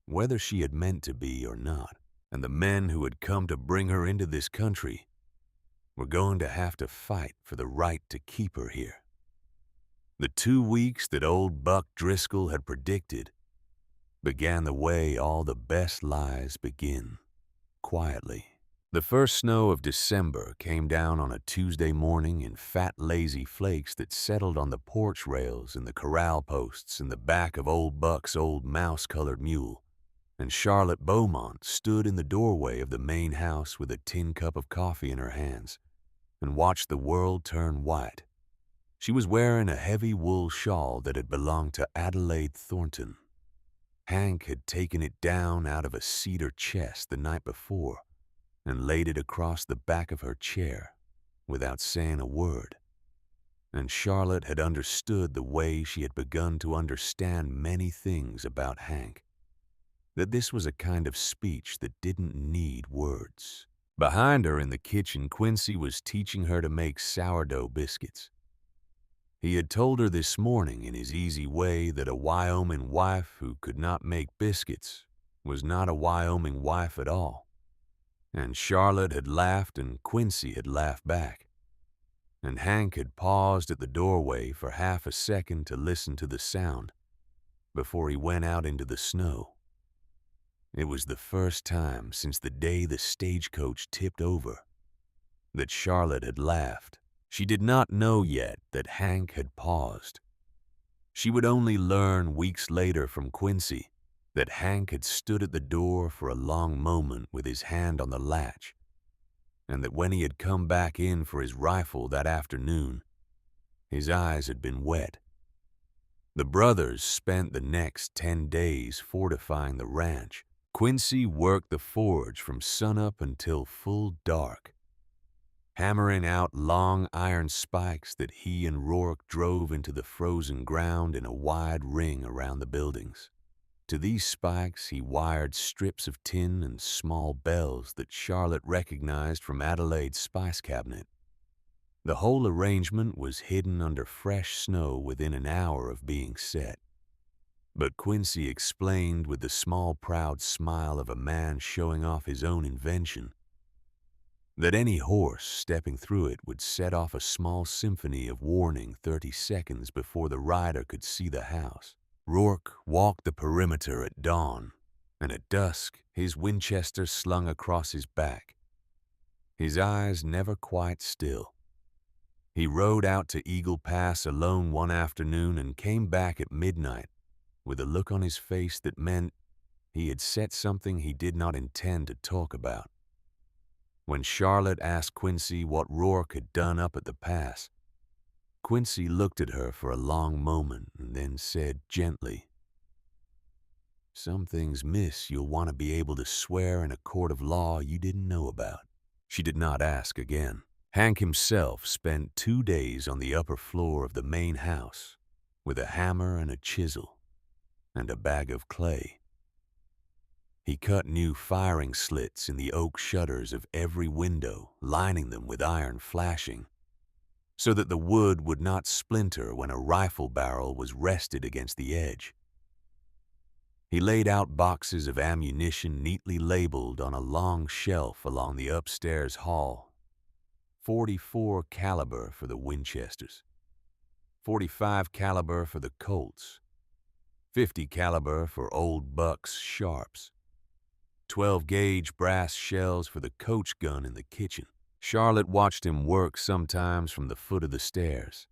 whether she had meant to be or not, and the men who had come to bring her into this country were going to have to fight for the right to keep her here. The 2 weeks that old Buck Driscoll had predicted began the way all the best lies begin, quietly. The first snow of December came down on a Tuesday morning in fat, lazy flakes that settled on the porch rails and the corral posts in the back of old Buck's old mouse-colored mule, and Charlotte Beaumont stood in the doorway of the main house with a tin cup of coffee in her hands and watched the world turn white. She was wearing a heavy wool shawl that had belonged to Adelaide Thornton. Hank had taken it down out of a cedar chest the night before and laid it across the back of her chair without saying a word. And Charlotte had understood the way she had begun to understand many things about Hank, that this was a kind of speech that didn't need words. Behind her in the kitchen, Quincy was teaching her to make sourdough biscuits. He had told her this morning in his easy way that a Wyoming wife who could not make biscuits was not a Wyoming wife at all, and Charlotte had laughed and Quincy had laughed back, and Hank had paused at the doorway for half a second to listen to the sound before he went out into the snow. It was the first time since the day the stagecoach tipped over that Charlotte had laughed. She did not know yet that Hank had paused. She would only learn weeks later from Quincy that Hank had stood at the door for a long moment with his hand on the latch, and that when he had come back in for his rifle that afternoon, his eyes had been wet. The brothers spent the next 10 days fortifying the ranch. Quincy worked the forge from sunup until full dark, hammering out long iron spikes that he and Rourke drove into the frozen ground in a wide ring around the buildings. To these spikes he wired strips of tin and small bells that Charlotte recognized from Adelaide's spice cabinet. The whole arrangement was hidden under fresh snow within an hour of being set. But Quincy explained with the small, proud smile of a man showing off his own invention that any horse stepping through it would set off a small symphony of warning 30 seconds before the rider could see the house. Rourke walked the perimeter at dawn, and at dusk his Winchester slung across his back, his eyes never quite still. He rode out to Eagle Pass alone one afternoon and came back at midnight with a look on his face that meant he had said something he did not intend to talk about. When Charlotte asked Quincy what Rourke had done up at the pass, Quincy looked at her for a long moment and then said gently, "Some things, miss, you'll want to be able to swear in a court of law you didn't know about." She did not ask again. Hank himself spent 2 days on the upper floor of the main house with a hammer and a chisel and a bag of clay. He cut new firing slits in the oak shutters of every window, lining them with iron flashing, so that the wood would not splinter when a rifle barrel was rested against the edge. He laid out boxes of ammunition neatly labeled on a long shelf along the upstairs hall. 44 caliber for the Winchesters, 45 caliber for the Colts, 50 caliber for Old Buck's Sharps, 12-gauge brass shells for the coach gun in the kitchen. Charlotte watched him work sometimes from the foot of the stairs,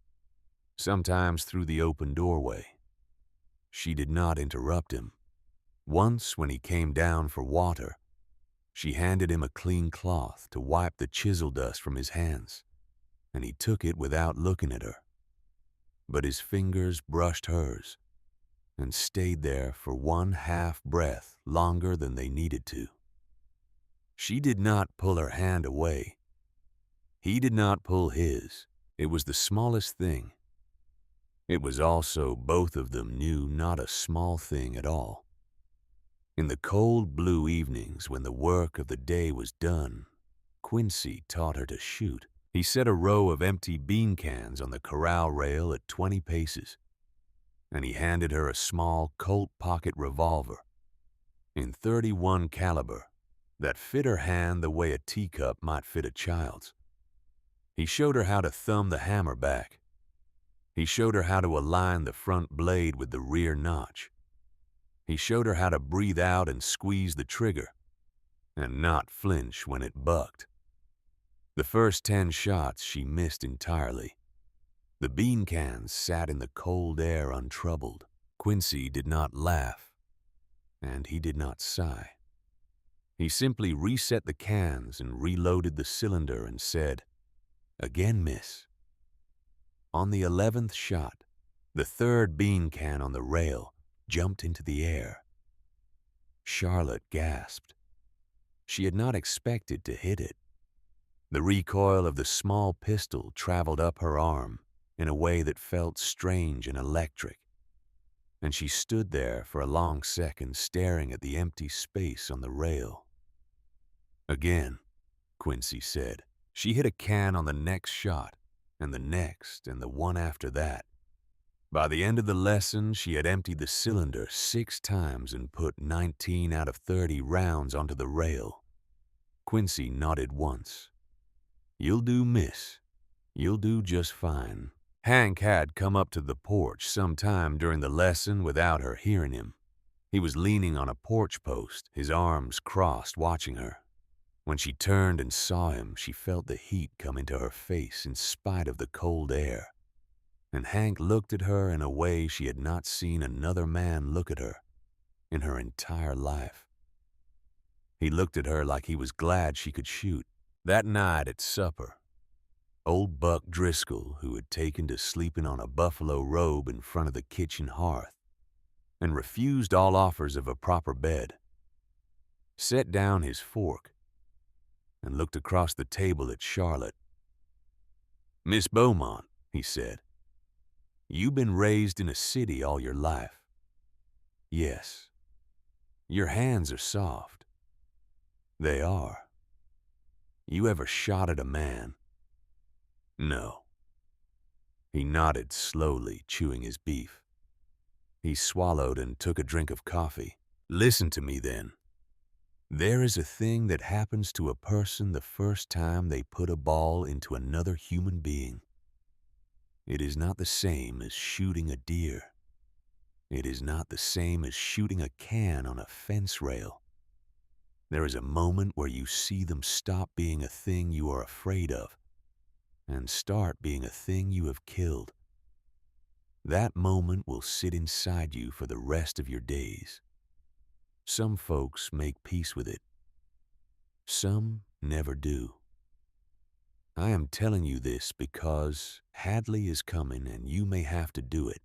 sometimes through the open doorway. She did not interrupt him. Once, when he came down for water, she handed him a clean cloth to wipe the chisel dust from his hands, and he took it without looking at her. But his fingers brushed hers and stayed there for one half breath longer than they needed to. She did not pull her hand away. He did not pull his. It was the smallest thing. It was also, both of them knew, not a small thing at all. In the cold blue evenings when the work of the day was done, Quincy taught her to shoot. He set a row of empty bean cans on the corral rail at 20 paces, and he handed her a small Colt pocket revolver in 31 caliber that fit her hand the way a teacup might fit a child's. He showed her how to thumb the hammer back. He showed her how to align the front blade with the rear notch. He showed her how to breathe out and squeeze the trigger, and not flinch when it bucked. The first 10 shots she missed entirely. The bean cans sat in the cold air untroubled. Quincy did not laugh, and he did not sigh. He simply reset the cans and reloaded the cylinder and said, "Again, miss." On the 11th shot, the third bean can on the rail jumped into the air. Charlotte gasped. She had not expected to hit it. The recoil of the small pistol traveled up her arm in a way that felt strange and electric, and she stood there for a long second staring at the empty space on the rail. "Again," Quincy said. She hit a can on the next shot, and the next, and the one after that. By the end of the lesson, she had emptied the cylinder 6 times and put 19 out of 30 rounds onto the rail. Quincy nodded once. "You'll do, miss. You'll do just fine." Hank had come up to the porch sometime during the lesson without her hearing him. He was leaning on a porch post, his arms crossed, watching her. When she turned and saw him, she felt the heat come into her face in spite of the cold air. And Hank looked at her in a way she had not seen another man look at her in her entire life. He looked at her like he was glad she could shoot. That night at supper, old Buck Driscoll, who had taken to sleeping on a buffalo robe in front of the kitchen hearth and refused all offers of a proper bed, set down his fork and looked across the table at Charlotte. "Miss Beaumont," he said, "you've been raised in a city all your life. Yes, your hands are soft. They are. You ever shot at a man?" "No." He nodded slowly, chewing his beef. He swallowed and took a drink of coffee. "Listen to me, then. There is a thing that happens to a person the first time they put a ball into another human being. It is not the same as shooting a deer. It is not the same as shooting a can on a fence rail. There is a moment where you see them stop being a thing you are afraid of and start being a thing you have killed. That moment will sit inside you for the rest of your days. Some folks make peace with it. Some never do. I am telling you this because Hadley is coming and you may have to do it,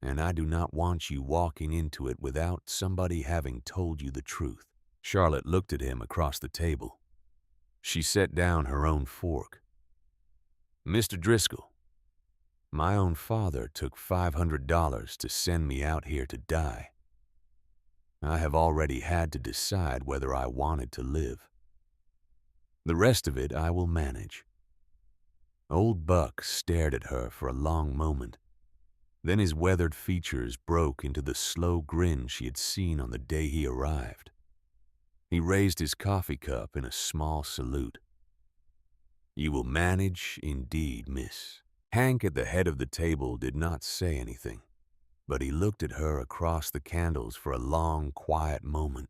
and I do not want you walking into it without somebody having told you the truth." Charlotte looked at him across the table. She set down her own fork. "Mr. Driscoll, my own father took $500 to send me out here to die. I have already had to decide whether I wanted to live. The rest of it I will manage." Old Buck stared at her for a long moment. Then his weathered features broke into the slow grin she had seen on the day he arrived. He raised his coffee cup in a small salute. "You will manage indeed, miss." Hank at the head of the table did not say anything, but he looked at her across the candles for a long, quiet moment,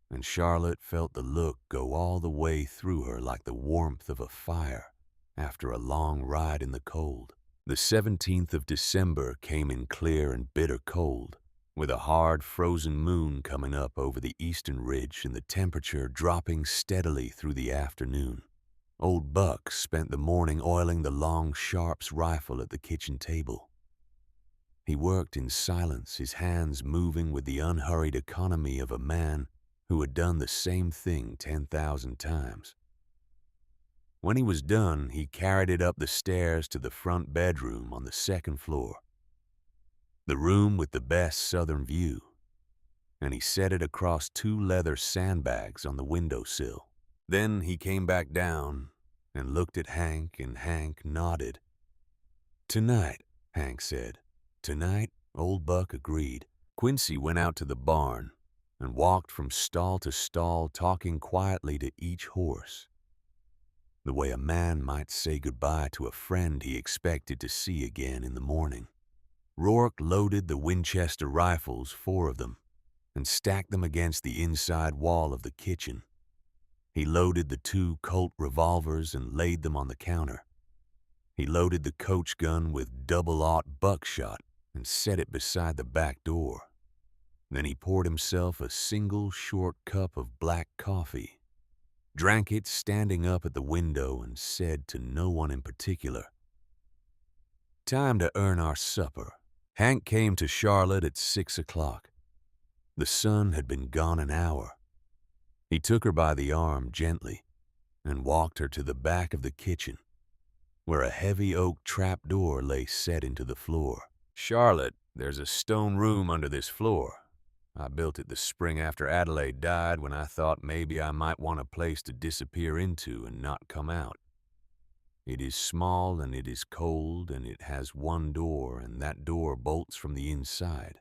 and Charlotte felt the look go all the way through her like the warmth of a fire after a long ride in the cold. The 17th of December came in clear and bitter cold, with a hard frozen moon coming up over the eastern ridge and the temperature dropping steadily through the afternoon. Old Buck spent the morning oiling the long Sharp's rifle at the kitchen table. He worked in silence, his hands moving with the unhurried economy of a man who had done the same thing 10,000 times. When he was done, he carried it up the stairs to the front bedroom on the second floor, the room with the best southern view, and he set it across 2 leather sandbags on the windowsill. Then he came back down and looked at Hank, and Hank nodded. "Tonight," Hank said. "Tonight," Old Buck agreed. Quincy went out to the barn and walked from stall to stall, talking quietly to each horse, the way a man might say goodbye to a friend he expected to see again in the morning. Rourke loaded the Winchester rifles, 4 of them, and stacked them against the inside wall of the kitchen. He loaded the 2 Colt revolvers and laid them on the counter. He loaded the coach gun with double-aught buckshot and set it beside the back door. Then he poured himself a single short cup of black coffee, drank it standing up at the window, and said to no one in particular, "Time to earn our supper." Hank came to Charlotte at 6 o'clock. The sun had been gone an hour. He took her by the arm gently and walked her to the back of the kitchen, where a heavy oak trapdoor lay set into the floor. "Charlotte, there's a stone room under this floor. I built it the spring after Adelaide died, when I thought maybe I might want a place to disappear into and not come out. It is small and it is cold and it has one door and that door bolts from the inside.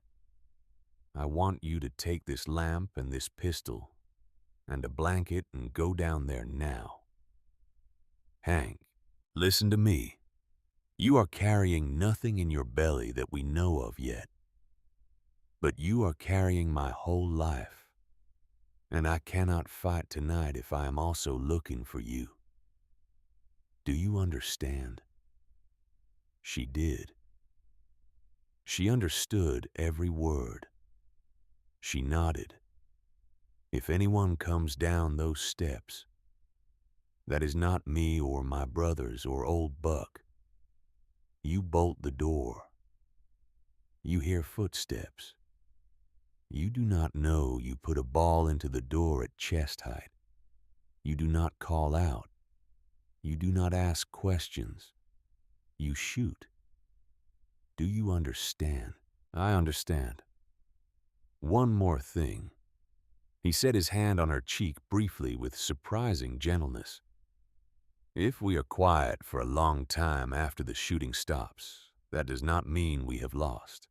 I want you to take this lamp and this pistol and a blanket and go down there now. Hank, listen to me. You are carrying nothing in your belly that we know of yet. But you are carrying my whole life. And I cannot fight tonight if I am also looking for you. Do you understand? She did. She understood every word. She nodded. If anyone comes down those steps, that is not me or my brothers or old Buck. You bolt the door. You hear footsteps. You do not know you put a ball into the door at chest height. You do not call out. You do not ask questions. You shoot. Do you understand? I understand. One more thing. He set his hand on her cheek briefly with surprising gentleness. If we are quiet for a long time after the shooting stops, that does not mean we have lost.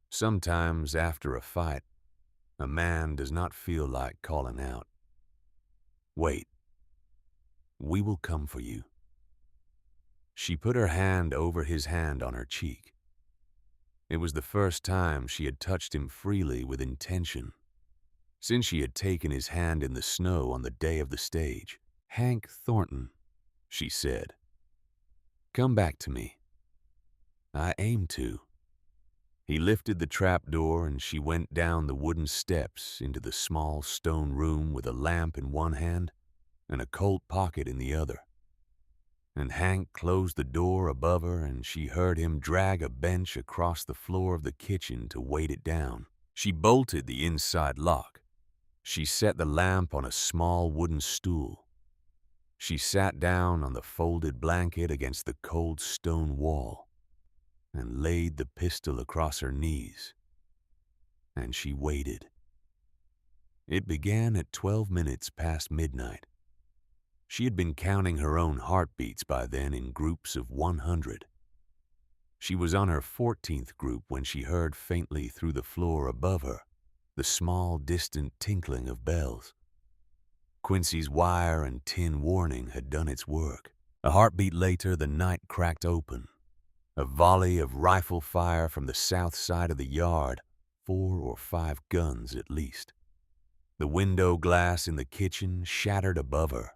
Sometimes after a fight, a man does not feel like calling out. Wait. We will come for you. She put her hand over his hand on her cheek. It was the first time she had touched him freely with intention, since she had taken his hand in the snow on the day of the stage. Hank Thornton, she said, come back to me. I aim to. He lifted the trap door and she went down the wooden steps into the small stone room with a lamp in one hand and a Colt pocket in the other. And Hank closed the door above her and she heard him drag a bench across the floor of the kitchen to weight it down. She bolted the inside lock. She set the lamp on a small wooden stool. She sat down on the folded blanket against the cold stone wall and laid the pistol across her knees. And she waited. It began at 12 minutes past midnight. She had been counting her own heartbeats by then in groups of 100. She was on her 14th group when she heard faintly through the floor above her the small, distant tinkling of bells. Quincy's wire and tin warning had done its work. A heartbeat later, the night cracked open. A volley of rifle fire from the south side of the yard, 4 or 5 guns at least. The window glass in the kitchen shattered above her.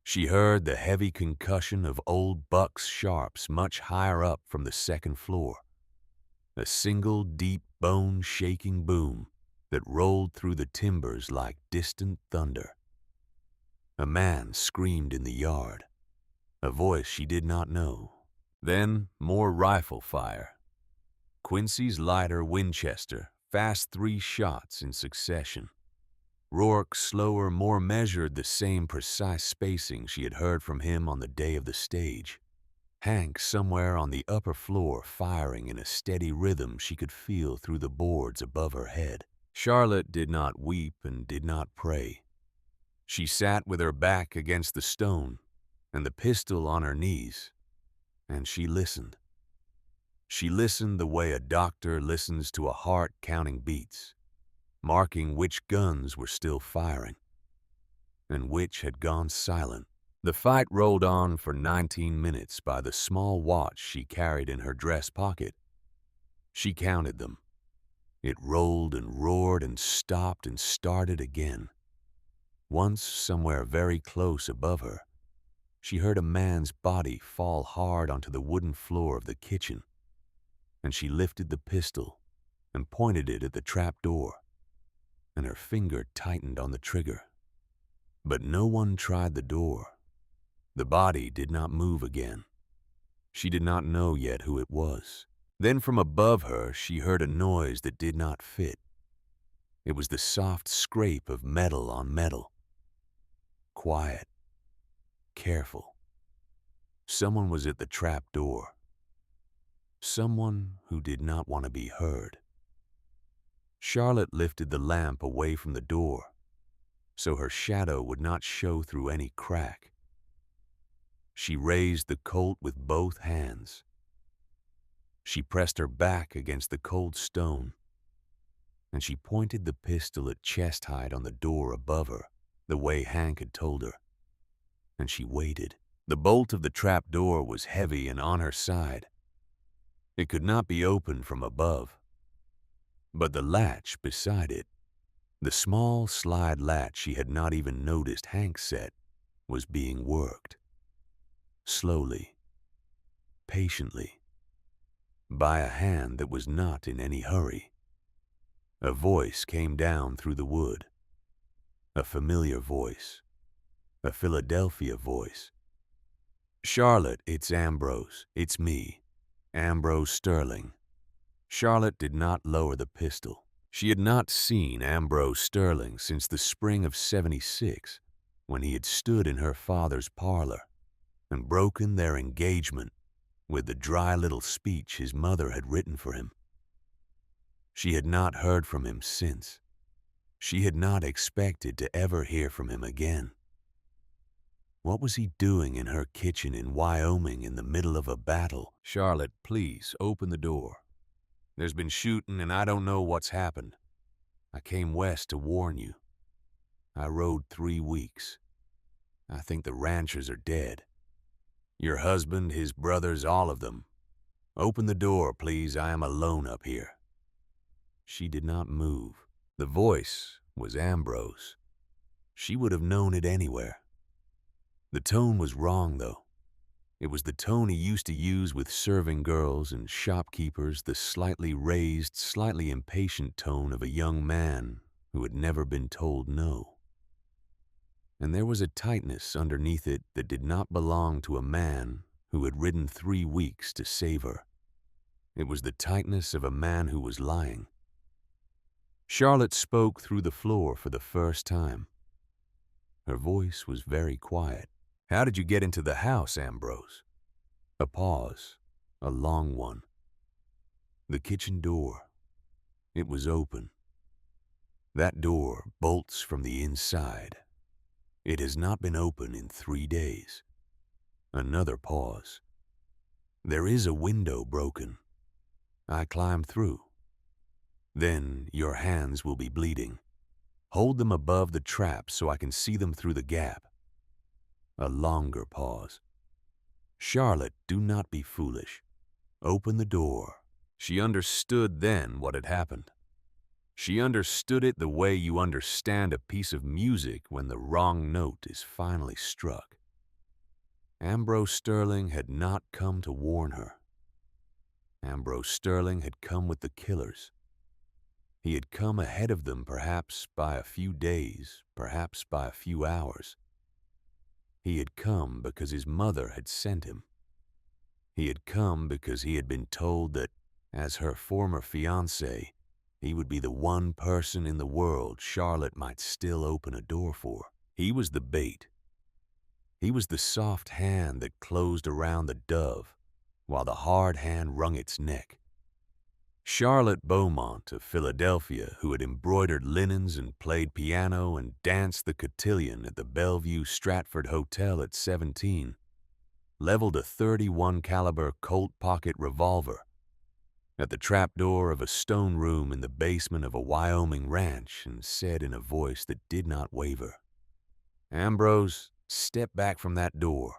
She heard the heavy concussion of old Buck's sharps much higher up from the second floor. A single deep bone-shaking boom that rolled through the timbers like distant thunder. A man screamed in the yard, a voice she did not know. Then more rifle fire. Quincy's lighter Winchester, fast 3 shots in succession. Rourke's slower, more measured, the same precise spacing she had heard from him on the day of the stage. Hank somewhere on the upper floor firing in a steady rhythm she could feel through the boards above her head. Charlotte did not weep and did not pray. She sat with her back against the stone and the pistol on her knees, and she listened. She listened the way a doctor listens to a heart counting beats, marking which guns were still firing and which had gone silent. The fight rolled on for 19 minutes by the small watch she carried in her dress pocket. She counted them. It rolled and roared and stopped and started again. Once, somewhere very close above her, she heard a man's body fall hard onto the wooden floor of the kitchen, and she lifted the pistol and pointed it at the trap door, and her finger tightened on the trigger. But no one tried the door. The body did not move again. She did not know yet who it was. Then from above her she heard a noise that did not fit. It was the soft scrape of metal on metal. Quiet. Careful. Someone was at the trap door. Someone who did not want to be heard. Charlotte lifted the lamp away from the door so her shadow would not show through any crack. She raised the Colt with both hands. She pressed her back against the cold stone, and she pointed the pistol at chest height on the door above her, the way Hank had told her. And she waited. The bolt of the trap door was heavy and on her side. It could not be opened from above. But the latch beside it, the small slide latch she had not even noticed Hank set, was being worked. Slowly, patiently, by a hand that was not in any hurry. A voice came down through the wood. A familiar voice. A Philadelphia voice. "Charlotte, it's Ambrose. It's me, Ambrose Sterling." Charlotte did not lower the pistol. She had not seen Ambrose Sterling since the spring of '76, when he had stood in her father's parlor and broken their engagement with the dry little speech his mother had written for him. She had not heard from him since. She had not expected to ever hear from him again. What was he doing in her kitchen in Wyoming in the middle of a battle? "Charlotte, please, open the door. There's been shooting and I don't know what's happened. I came west to warn you. I rode 3 weeks. I think the ranchers are dead. Your husband, his brothers, all of them. Open the door, please. I am alone up here." She did not move. The voice was Ambrose. She would have known it anywhere. The tone was wrong, though. It was the tone he used to use with serving girls and shopkeepers, the slightly raised, slightly impatient tone of a young man who had never been told no. And there was a tightness underneath it that did not belong to a man who had ridden 3 weeks to save her. It was the tightness of a man who was lying. Charlotte spoke through the floor for the first time. Her voice was very quiet. "How did you get into the house, Ambrose?" A pause, a long one. The kitchen door. It was open. That door bolts from the inside. It has not been open in 3 days. Another pause. "There is a window broken. I climbed through. Then your hands will be bleeding. Hold them above the trap so I can see them through the gap." A longer pause. "Charlotte, do not be foolish. Open the door." She understood then what had happened. She understood it the way you understand a piece of music when the wrong note is finally struck. Ambrose Sterling had not come to warn her. Ambrose Sterling had come with the killers. He had come ahead of them, perhaps by a few days, perhaps by a few hours. He had come because his mother had sent him. He had come because he had been told that, as her former fiancé, he would be the one person in the world Charlotte might still open a door for. He was the bait. He was the soft hand that closed around the dove, while the hard hand wrung its neck. Charlotte Beaumont of Philadelphia, who had embroidered linens and played piano and danced the cotillion at the Bellevue Stratford Hotel at 17, leveled a .31 caliber Colt pocket revolver at the trapdoor of a stone room in the basement of a Wyoming ranch and said in a voice that did not waver, "Ambrose, step back from that door.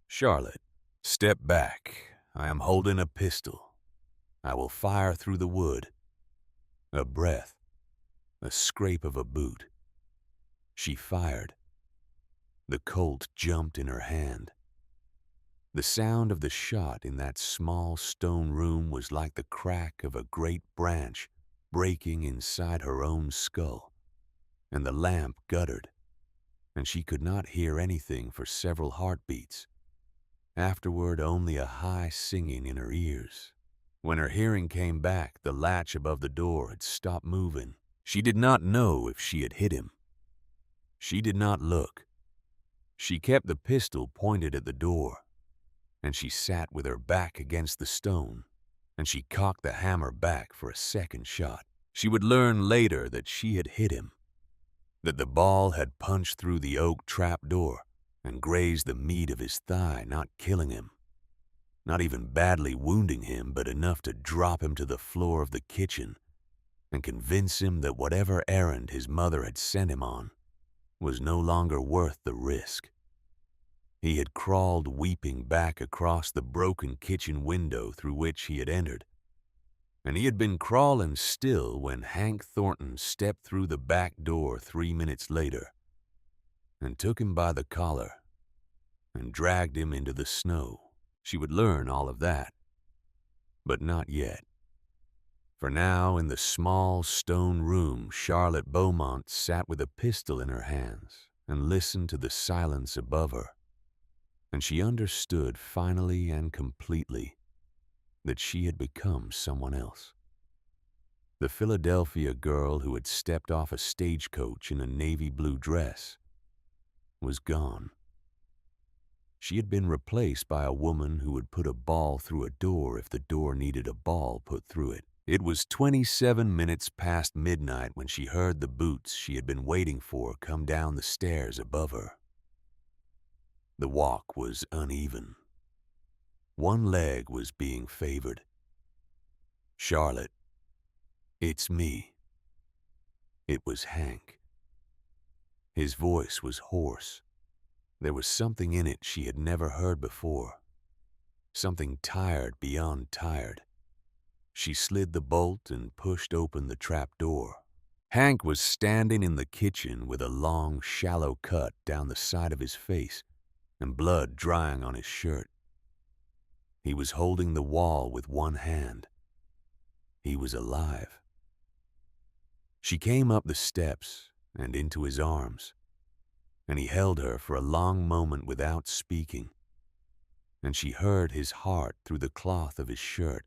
Charlotte, step back. I am holding a pistol. I will fire through the wood." A breath, a scrape of a boot. She fired. The Colt jumped in her hand. The sound of the shot in that small stone room was like the crack of a great branch breaking inside her own skull, and the lamp guttered, and she could not hear anything for several heartbeats. Afterward, only a high singing in her ears. When her hearing came back, the latch above the door had stopped moving. She did not know if she had hit him. She did not look. She kept the pistol pointed at the door, and she sat with her back against the stone, and she cocked the hammer back for a second shot. She would learn later that she had hit him, that the ball had punched through the oak trap door, and grazed the meat of his thigh, not killing him, not even badly wounding him, but enough to drop him to the floor of the kitchen and convince him that whatever errand his mother had sent him on was no longer worth the risk. He had crawled weeping back across the broken kitchen window through which he had entered, and he had been crawling still when Hank Thornton stepped through the back door 3 minutes later and took him by the collar and dragged him into the snow. She would learn all of that, but not yet. For now, in the small stone room, Charlotte Beaumont sat with a pistol in her hands and listened to the silence above her, and she understood finally and completely that she had become someone else. The Philadelphia girl who had stepped off a stagecoach in a navy blue dress was gone. She had been replaced by a woman who would put a ball through a door if the door needed a ball put through it. It was 27 minutes past midnight when she heard the boots she had been waiting for come down the stairs above her. The walk was uneven. One leg was being favored. "Charlotte, it's me." It was Hank. His voice was hoarse. There was something in it she had never heard before, something tired beyond tired. She slid the bolt and pushed open the trap door. Hank was standing in the kitchen with a long, shallow cut down the side of his face and blood drying on his shirt. He was holding the wall with one hand. He was alive. She came up the steps and into his arms, and he held her for a long moment without speaking, and she heard his heart through the cloth of his shirt,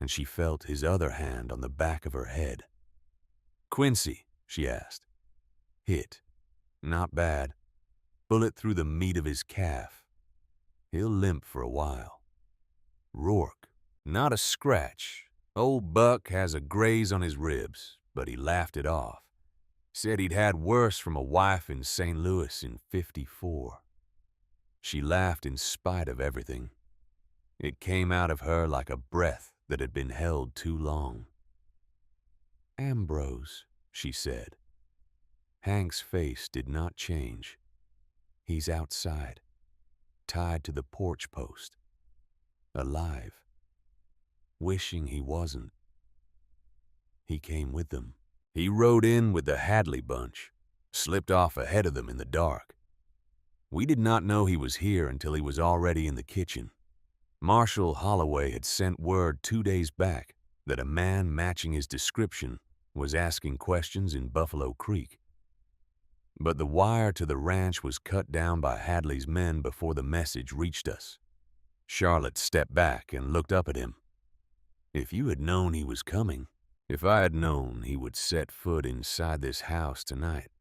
and she felt his other hand on the back of her head. "Quincy," she asked. "Hit. Not bad. Bullet through the meat of his calf. He'll limp for a while." "Rourke." "Not a scratch. Old Buck has a graze on his ribs, but he laughed it off. Said he'd had worse from a wife in St. Louis in '54. She laughed in spite of everything. It came out of her like a breath that had been held too long. "Ambrose," she said. Hank's face did not change. He's outside, tied to the porch post, alive, wishing he wasn't. He came with them. He rode in with the Hadley bunch, slipped off ahead of them in the dark. We did not know he was here until he was already in the kitchen. Marshal Holloway had sent word 2 days back that a man matching his description was asking questions in Buffalo Creek. But the wire to the ranch was cut down by Hadley's men before the message reached us. Charlotte stepped back and looked up at him. "If you had known he was coming, if I had known he would set foot inside this house tonight,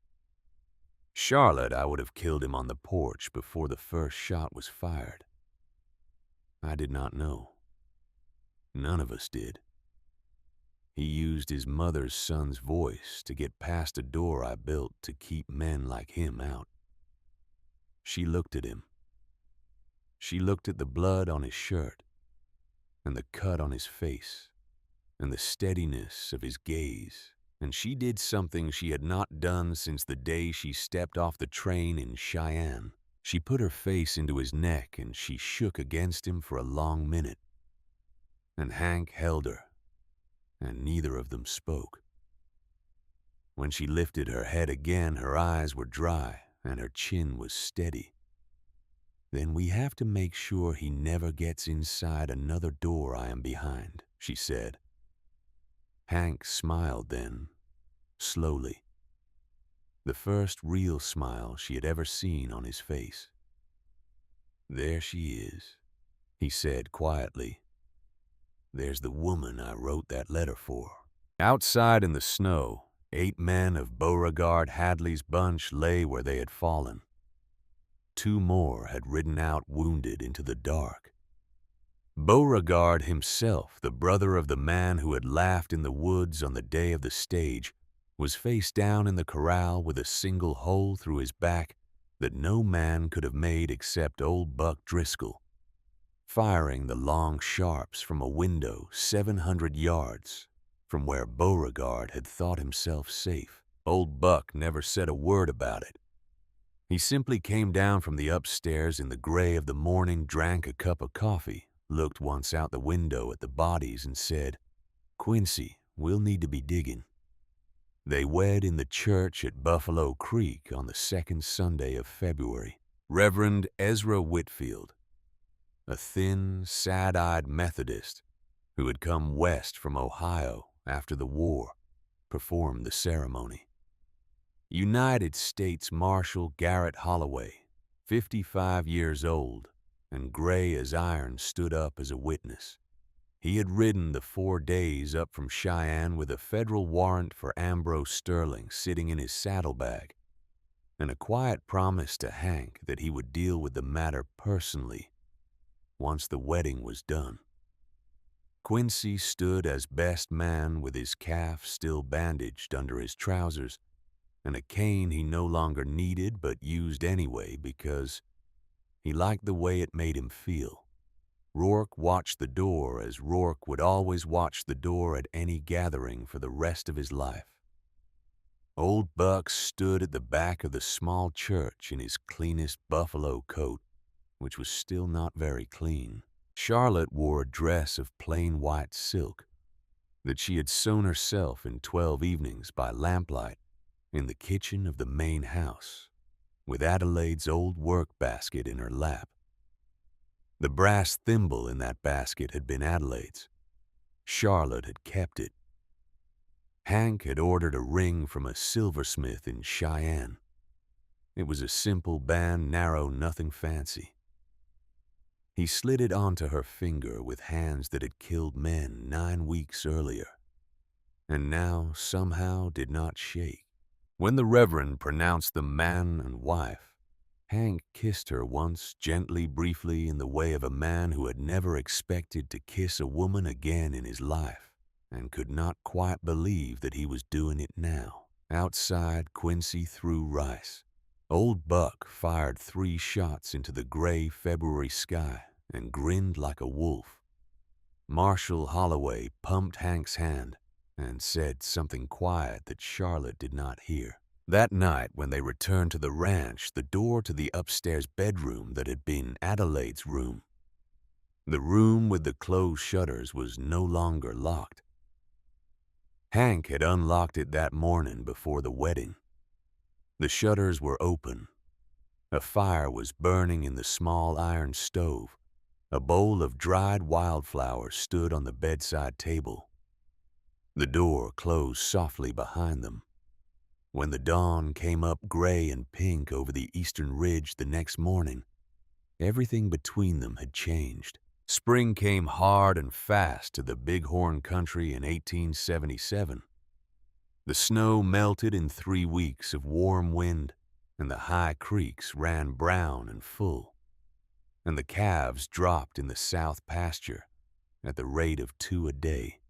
Charlotte, I would have killed him on the porch before the first shot was fired. I did not know. None of us did. He used his mother's son's voice to get past a door I built to keep men like him out." She looked at him. She looked at the blood on his shirt, and the cut on his face, and the steadiness of his gaze, and she did something she had not done since the day she stepped off the train in Cheyenne. She put her face into his neck and she shook against him for a long minute. And Hank held her, and neither of them spoke. When she lifted her head again, her eyes were dry and her chin was steady. "Then we have to make sure he never gets inside another door I am behind," she said. Hank smiled then, slowly. The first real smile she had ever seen on his face. "There she is," he said quietly. "There's the woman I wrote that letter for." Outside in the snow, 8 men of Beauregard Hadley's bunch lay where they had fallen. 2 more had ridden out wounded into the dark. Beauregard himself, the brother of the man who had laughed in the woods on the day of the stage, was face down in the corral with a single hole through his back that no man could have made except old Buck Driscoll, firing the long sharps from a window 700 yards from where Beauregard had thought himself safe. Old Buck never said a word about it. He simply came down from the upstairs in the gray of the morning, drank a cup of coffee, looked once out the window at the bodies and said, "Quincy, we'll need to be digging." They wed in the church at Buffalo Creek on the second Sunday of February. Reverend Ezra Whitfield, a thin, sad-eyed Methodist who had come west from Ohio after the war, performed the ceremony. United States Marshal Garrett Holloway, 55 years old and gray as iron, stood up as a witness. He had ridden the 4 days up from Cheyenne with a federal warrant for Ambrose Sterling sitting in his saddlebag, and a quiet promise to Hank that he would deal with the matter personally once the wedding was done. Quincy stood as best man with his calf still bandaged under his trousers and a cane he no longer needed but used anyway because he liked the way it made him feel. Rourke watched the door as Rourke would always watch the door at any gathering for the rest of his life. Old Buck stood at the back of the small church in his cleanest buffalo coat, which was still not very clean. Charlotte wore a dress of plain white silk that she had sewn herself in 12 evenings by lamplight in the kitchen of the main house, with Adelaide's old work basket in her lap. The brass thimble in that basket had been Adelaide's. Charlotte had kept it. Hank had ordered a ring from a silversmith in Cheyenne. It was a simple band, narrow, nothing fancy. He slid it onto her finger with hands that had killed men 9 weeks earlier, and now somehow did not shake. When the Reverend pronounced them man and wife, Hank kissed her once, gently, briefly, in the way of a man who had never expected to kiss a woman again in his life, and could not quite believe that he was doing it now. Outside, Quincy threw rice. Old Buck fired 3 shots into the gray February sky and grinned like a wolf. Marshal Holloway pumped Hank's hand and said something quiet that Charlotte did not hear. That night, when they returned to the ranch, the door to the upstairs bedroom that had been Adelaide's room, the room with the closed shutters, was no longer locked. Hank had unlocked it that morning before the wedding. The shutters were open. A fire was burning in the small iron stove. A bowl of dried wildflowers stood on the bedside table. The door closed softly behind them. When the dawn came up gray and pink over the eastern ridge the next morning, everything between them had changed. Spring came hard and fast to the Bighorn country in 1877. The snow melted in 3 weeks of warm wind, and the high creeks ran brown and full, and the calves dropped in the south pasture at the rate of 2 a day.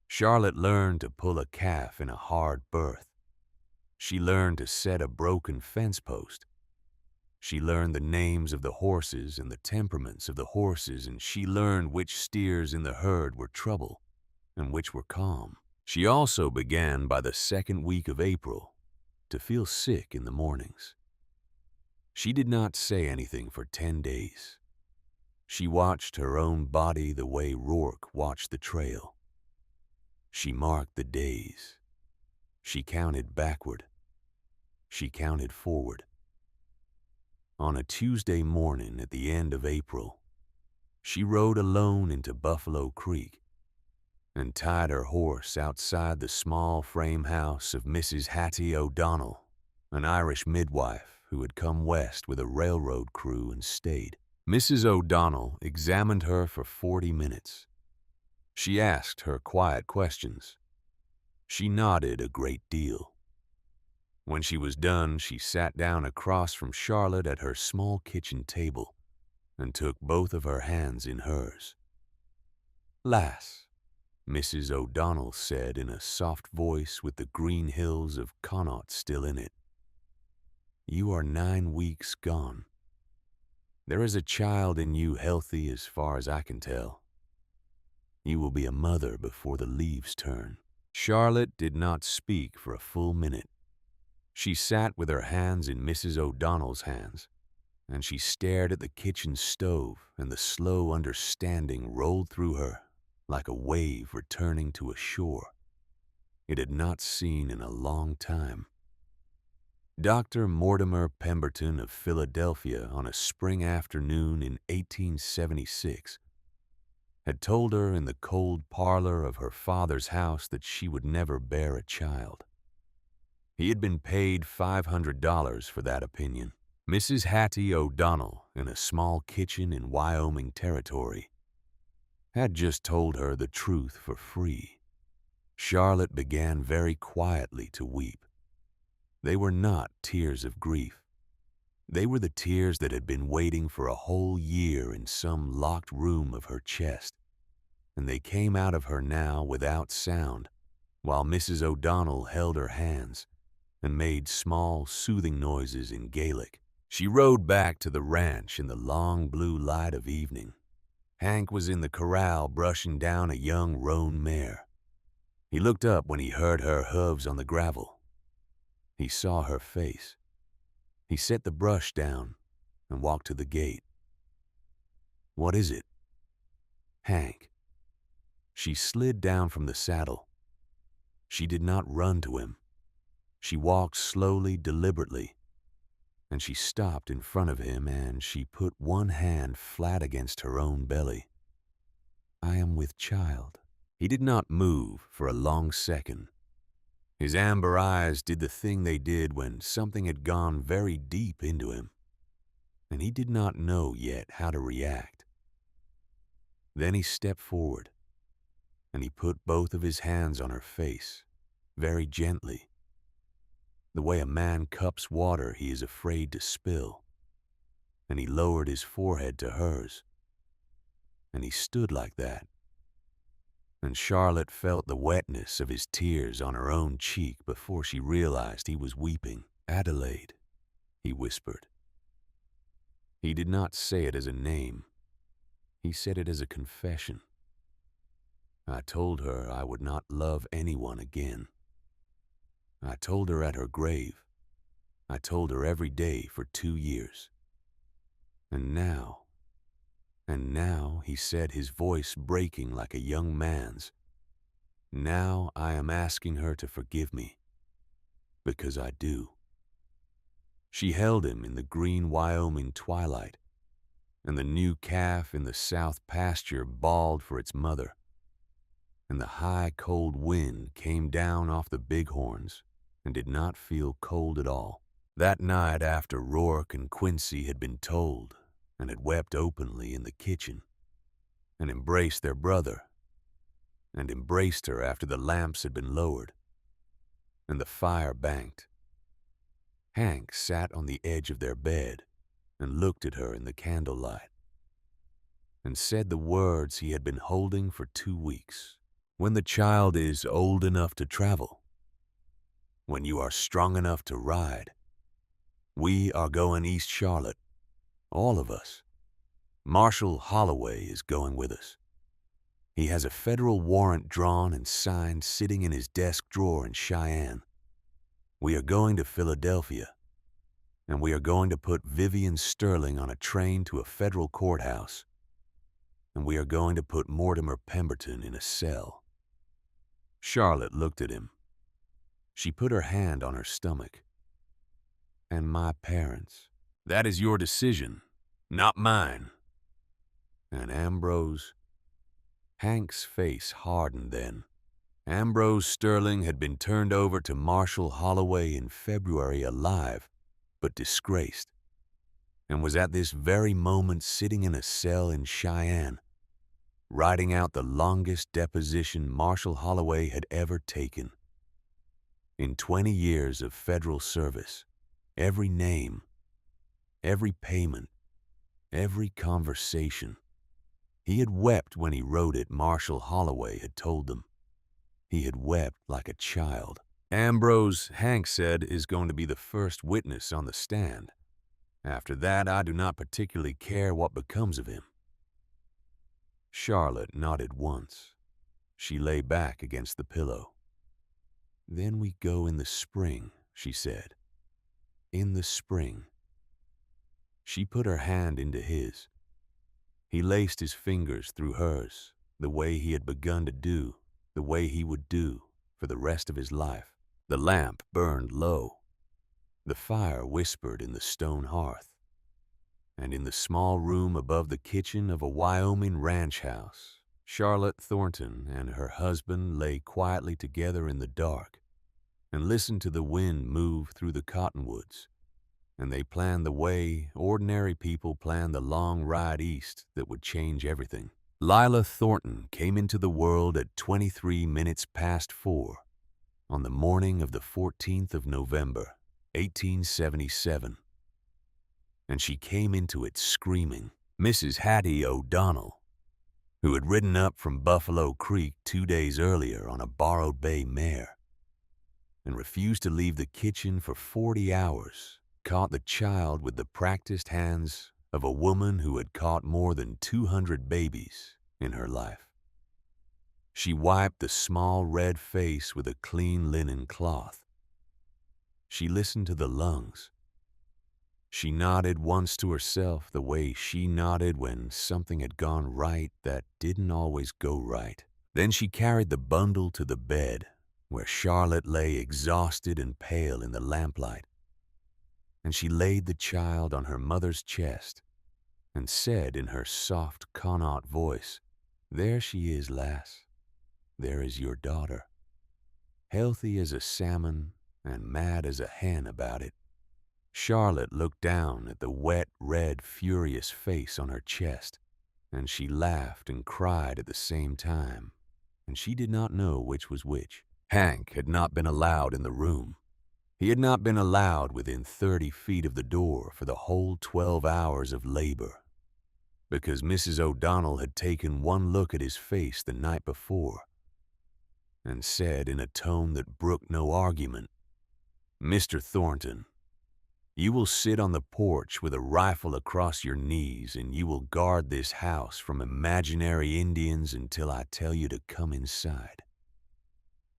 Charlotte learned to pull a calf in a hard berth. She learned to set a broken fence post. She learned the names of the horses and the temperaments of the horses, and she learned which steers in the herd were trouble and which were calm. She also began by the 2nd week of April to feel sick in the mornings. She did not say anything for 10 days. She watched her own body the way Rourke watched the trail. She marked the days. She counted backward. She counted forward. On a Tuesday morning at the end of April, she rode alone into Buffalo Creek and tied her horse outside the small frame house of Mrs. Hattie O'Donnell, an Irish midwife who had come west with a railroad crew and stayed. Mrs. O'Donnell examined her for 40 minutes. She asked her quiet questions. She nodded a great deal. When she was done, she sat down across from Charlotte at her small kitchen table and took both of her hands in hers. "Lass," Mrs. O'Donnell said in a soft voice with the green hills of Connaught still in it, You are 9 weeks gone. There is a child in you healthy as far as I can tell. You will be a mother before the leaves turn." Charlotte did not speak for a full minute. She sat with her hands in Mrs. O'Donnell's hands, and she stared at the kitchen stove, and the slow understanding rolled through her like a wave returning to a shore it had not seen in a long time. Dr. Mortimer Pemberton of Philadelphia, on a spring afternoon in 1876, had told her in the cold parlor of her father's house that she would never bear a child. He had been paid $500 for that opinion. Mrs. Hattie O'Donnell, in a small kitchen in Wyoming Territory, had just told her the truth for free. Charlotte began very quietly to weep. They were not tears of grief. They were the tears that had been waiting for a whole year in some locked room of her chest, and they came out of her now without sound, while Mrs. O'Donnell held her hands and made small, soothing noises in Gaelic. She rode back to the ranch in the long blue light of evening. Hank was in the corral brushing down a young roan mare. He looked up when he heard her hooves on the gravel. He saw her face. He set the brush down and walked to the gate. "What is it?" "Hank." She slid down from the saddle. She did not run to him. She walked slowly, deliberately, and she stopped in front of him and she put one hand flat against her own belly. "I am with child." He did not move for a long second. His amber eyes did the thing they did when something had gone very deep into him, and he did not know yet how to react. Then he stepped forward, and he put both of his hands on her face, very gently, the way a man cups water he is afraid to spill, and he lowered his forehead to hers, and he stood like that. And Charlotte felt the wetness of his tears on her own cheek before she realized he was weeping. "Adelaide," he whispered. He did not say it as a name. He said it as a confession. "I told her I would not love anyone again. I told her at her grave. I told her every day for 2 years. And now," he said, his voice breaking like a young man's, "now I am asking her to forgive me, because I do." She held him in the green Wyoming twilight, and the new calf in the south pasture bawled for its mother, and the high cold wind came down off the bighorns and did not feel cold at all. That night, after Rourke and Quincy had been told and had wept openly in the kitchen, and embraced their brother, and embraced her after the lamps had been lowered, and the fire banked, Hank sat on the edge of their bed and looked at her in the candlelight, and said the words he had been holding for 2 weeks. "When the child is old enough to travel, when you are strong enough to ride, we are going East Charlotte, all of us. Marshal Holloway is going with us. He has a federal warrant drawn and signed sitting in his desk drawer in Cheyenne. We are going to Philadelphia, and we are going to put Vivian Sterling on a train to a federal courthouse, and we are going to put Mortimer Pemberton in a cell." Charlotte looked at him. She put her hand on her stomach. "And my parents." "That is your decision, not mine." "And Ambrose?" Hank's face hardened then. Ambrose Sterling had been turned over to Marshal Holloway in February alive, but disgraced, and was at this very moment sitting in a cell in Cheyenne, writing out the longest deposition Marshal Holloway had ever taken. In 20 years of federal service, every name, every payment, every conversation, he had wept when he wrote it. Marshal Holloway had told them. He had wept like a child. Ambrose, Hank said, is going to be the first witness on the stand. After that, I do not particularly care what becomes of him. Charlotte nodded once. She lay back against the pillow. Then we go in the spring, she said. In the spring. She put her hand into his. He laced his fingers through hers, the way he had begun to do, the way he would do for the rest of his life. The lamp burned low. The fire whispered in the stone hearth. And in the small room above the kitchen of a Wyoming ranch house, Charlotte Thornton and her husband lay quietly together in the dark and listened to the wind move through the cottonwoods, and they planned the way ordinary people plan the long ride east that would change everything. Lila Thornton came into the world at 23 minutes past 4 on the morning of the 14th of November, 1877. And she came into it screaming. Mrs. Hattie O'Donnell, who had ridden up from Buffalo Creek 2 days earlier on a borrowed bay mare and refused to leave the kitchen for 40 hours, caught the child with the practiced hands of a woman who had caught more than 200 babies in her life. She wiped the small red face with a clean linen cloth. She listened to the lungs. She nodded once to herself the way she nodded when something had gone right that didn't always go right. Then she carried the bundle to the bed, where Charlotte lay exhausted and pale in the lamplight. And she laid the child on her mother's chest and said in her soft Connaught voice, "There she is, lass. There is your daughter. Healthy as a salmon and mad as a hen about it." Charlotte looked down at the wet, red, furious face on her chest, and she laughed and cried at the same time, and she did not know which was which. Hank had not been allowed in the room. He had not been allowed within 30 feet of the door for the whole 12 hours of labor, because Mrs. O'Donnell had taken one look at his face the night before and said in a tone that brooked no argument, "Mr. Thornton, you will sit on the porch with a rifle across your knees and you will guard this house from imaginary Indians until I tell you to come inside."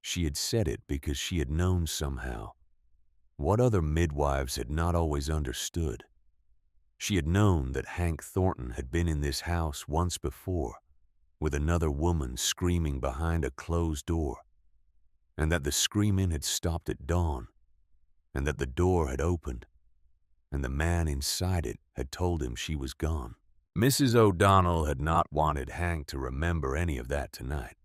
She had said it because she had known somehow what other midwives had not always understood. She had known that Hank Thornton had been in this house once before with another woman screaming behind a closed door, and that the screaming had stopped at dawn, and that the door had opened, and the man inside it had told him she was gone. Mrs. O'Donnell had not wanted Hank to remember any of that tonight.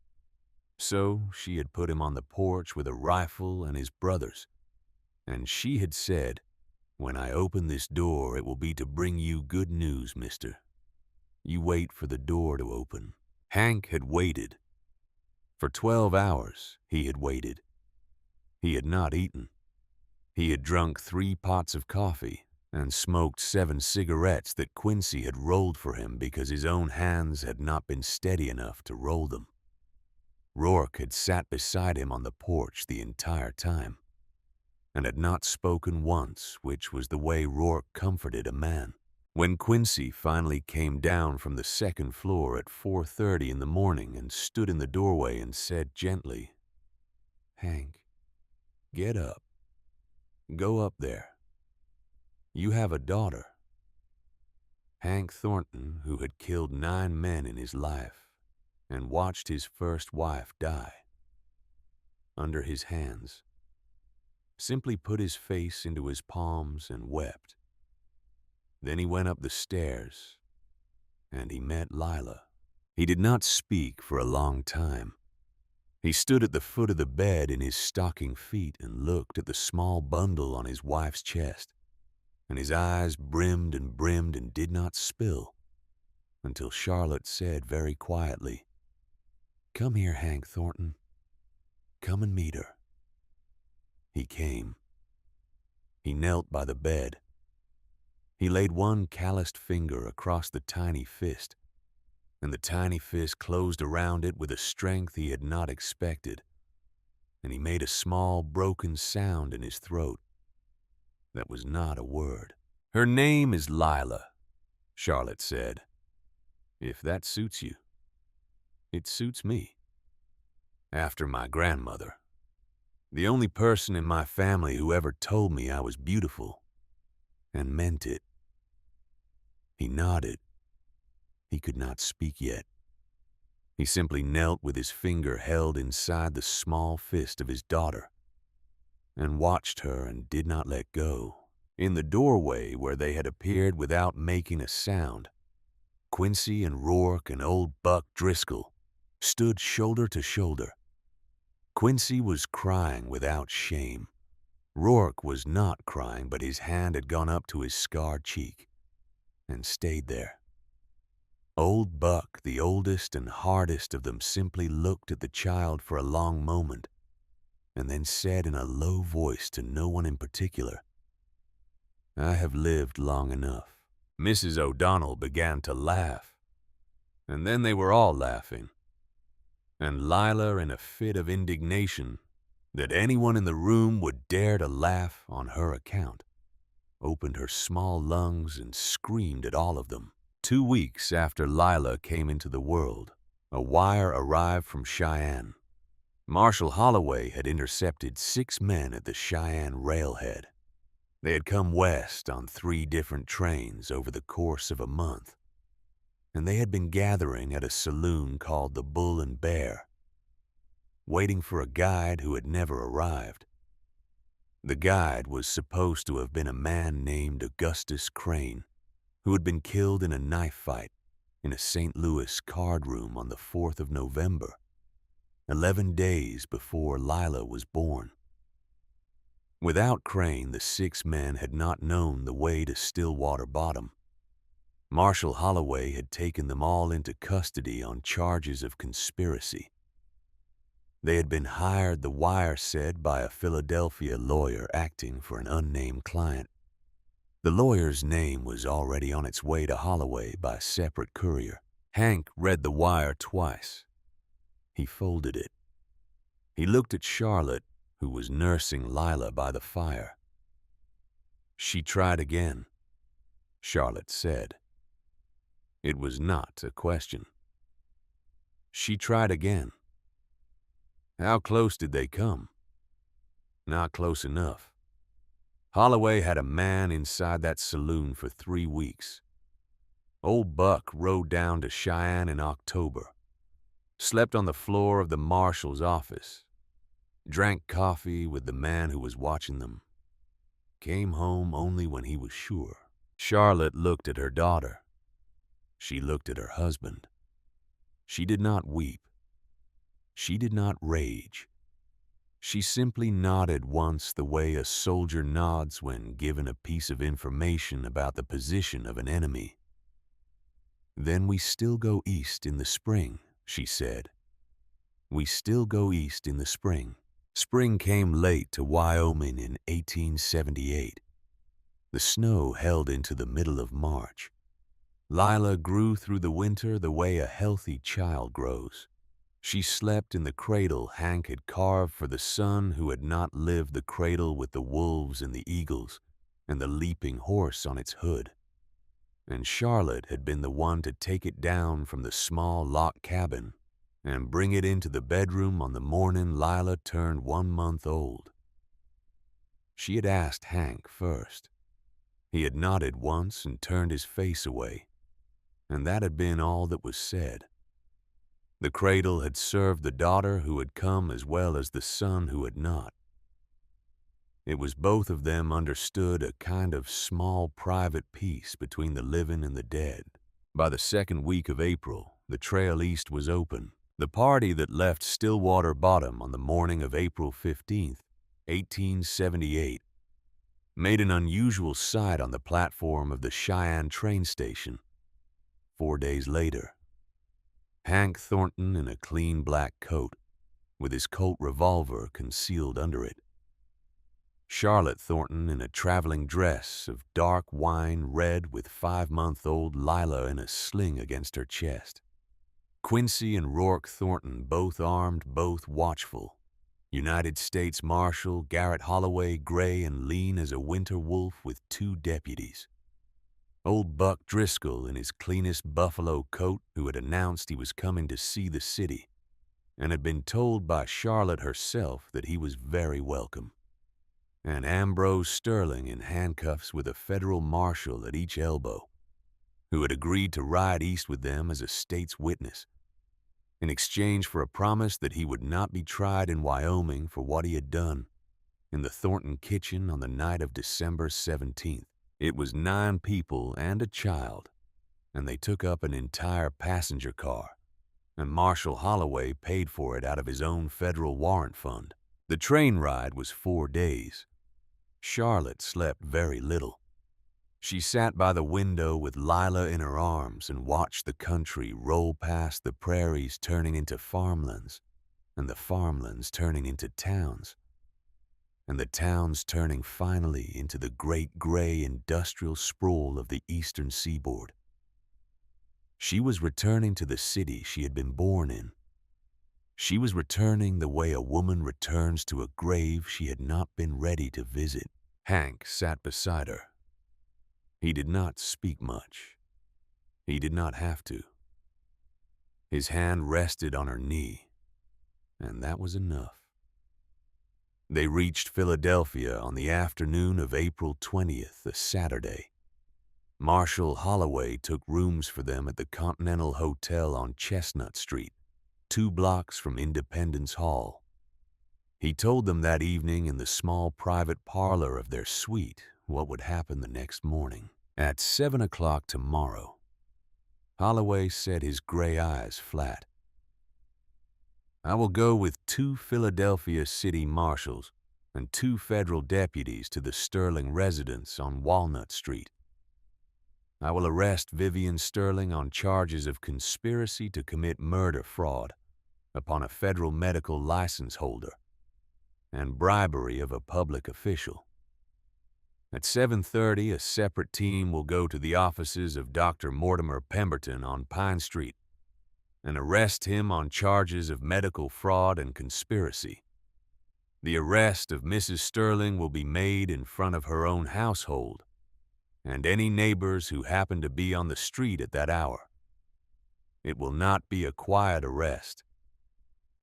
So she had put him on the porch with a rifle and his brothers, and she had said, "When I open this door, it will be to bring you good news, mister. You wait for the door to open." Hank had waited. For 12 hours he had waited. He had not eaten. He had drunk 3 pots of coffee and smoked 7 cigarettes that Quincy had rolled for him because his own hands had not been steady enough to roll them. Rourke had sat beside him on the porch the entire time and had not spoken once, which was the way Rourke comforted a man. When Quincy finally came down from the 2nd floor at 4:30 in the morning and stood in the doorway and said gently, "Hank, get up. Go up there. You have a daughter." Hank Thornton, who had killed 9 men in his life and watched his first wife die under his hands, simply put his face into his palms and wept. Then he went up the stairs, and he met Lila. He did not speak for a long time. He stood at the foot of the bed in his stocking feet and looked at the small bundle on his wife's chest, and his eyes brimmed and did not spill until Charlotte said very quietly, "Come here, Hank Thornton. Come and meet her." He came. He knelt by the bed. He laid one calloused finger across the tiny fist, and the tiny fist closed around it with a strength he had not expected, and he made a small, broken sound in his throat. That was not a word. "Her name is Lila," Charlotte said. "If that suits you, it suits me." After my grandmother, the only person in my family who ever told me I was beautiful, and meant it. He nodded. He could not speak yet. He simply knelt with his finger held inside the small fist of his daughter, and watched her and did not let go. In the doorway where they had appeared without making a sound, Quincy and Rourke and old Buck Driscoll stood shoulder to shoulder. Quincy was crying without shame. Rourke was not crying, but his hand had gone up to his scarred cheek and stayed there. Old Buck, the oldest and hardest of them, simply looked at the child for a long moment and then said in a low voice to no one in particular, "I have lived long enough." Mrs. O'Donnell began to laugh, and then they were all laughing, and Lila, in a fit of indignation that anyone in the room would dare to laugh on her account, opened her small lungs and screamed at all of them. 2 weeks after Lila came into the world, a wire arrived from Cheyenne. Marshal Holloway had intercepted 6 men at the Cheyenne railhead. They had come west on 3 different trains over the course of a month, and they had been gathering at a saloon called the Bull and Bear, waiting for a guide who had never arrived. The guide was supposed to have been a man named Augustus Crane, who had been killed in a knife fight in a St. Louis card room on the 4th of November, 11 days before Lila was born. Without Crane, the 6 men had not known the way to Stillwater Bottom. Marshal Holloway had taken them all into custody on charges of conspiracy. They had been hired, the wire said, by a Philadelphia lawyer acting for an unnamed client. The lawyer's name was already on its way to Holloway by separate courier. Hank read the wire twice. He folded it. He looked at Charlotte, who was nursing Lila by the fire. "She tried again," Charlotte said. It was not a question. She tried again. How close did they come? Not close enough. Holloway had a man inside that saloon for 3 weeks. Old Buck rode down to Cheyenne in October, slept on the floor of the marshal's office, drank coffee with the man who was watching them, came home only when he was sure. Charlotte looked at her daughter. She looked at her husband. She did not weep. She did not rage. She simply nodded once the way a soldier nods when given a piece of information about the position of an enemy. "Then we still go east in the spring," she said. "We still go east in the spring." Spring came late to Wyoming in 1878. The snow held into the middle of March. Lila grew through the winter the way a healthy child grows. She slept in the cradle Hank had carved for the son who had not lived the cradle with the wolves and the eagles and the leaping horse on its hood. And Charlotte had been the one to take it down from the small log cabin and bring it into the bedroom on the morning Lila turned 1 month old. She had asked Hank first. He had nodded once and turned his face away, and that had been all that was said. The cradle had served the daughter who had come as well as the son who had not. It was both of them understood a kind of small private peace between the living and the dead. By the 2nd week of April, the trail east was open. The party that left Stillwater Bottom on the morning of April 15th, 1878, made an unusual sight on the platform of the Cheyenne train station. 4 days later, Hank Thornton in a clean black coat, with his Colt revolver concealed under it. Charlotte Thornton in a traveling dress of dark wine red with 5-month-old Lila in a sling against her chest. Quincy and Rourke Thornton, both armed, both watchful, United States Marshal Garrett Holloway, gray and lean as a winter wolf, with 2 deputies. Old Buck Driscoll in his cleanest buffalo coat, who had announced he was coming to see the city and had been told by Charlotte herself that he was very welcome. And Ambrose Sterling in handcuffs, with a federal marshal at each elbow, who had agreed to ride east with them as a state's witness, in exchange for a promise that he would not be tried in Wyoming for what he had done in the Thornton kitchen on the night of December 17th. It was 9 people and a child, and they took up an entire passenger car, and Marshal Holloway paid for it out of his own federal warrant fund. The train ride was 4 days. Charlotte slept very little. She sat by the window with Lila in her arms and watched the country roll past, the prairies turning into farmlands, and the farmlands turning into towns, and the towns turning finally into the great gray industrial sprawl of the eastern seaboard. She was returning to the city she had been born in. She was returning the way a woman returns to a grave she had not been ready to visit. Hank sat beside her. He did not speak much. He did not have to. His hand rested on her knee, and that was enough. They reached Philadelphia on the afternoon of April 20th, a Saturday. Marshal Holloway took rooms for them at the Continental Hotel on Chestnut Street, 2 blocks from Independence Hall. He told them that evening in the small private parlor of their suite what would happen the next morning. At 7 o'clock tomorrow, Holloway set his gray eyes flat. I will go with 2 Philadelphia city marshals and 2 federal deputies to the Sterling residence on Walnut Street. I will arrest Vivian Sterling on charges of conspiracy to commit murder fraud upon a federal medical license holder and bribery of a public official. At 7:30, a separate team will go to the offices of Dr. Mortimer Pemberton on Pine Street and arrest him on charges of medical fraud and conspiracy. The arrest of Mrs. Sterling will be made in front of her own household and any neighbors who happen to be on the street at that hour. It will not be a quiet arrest.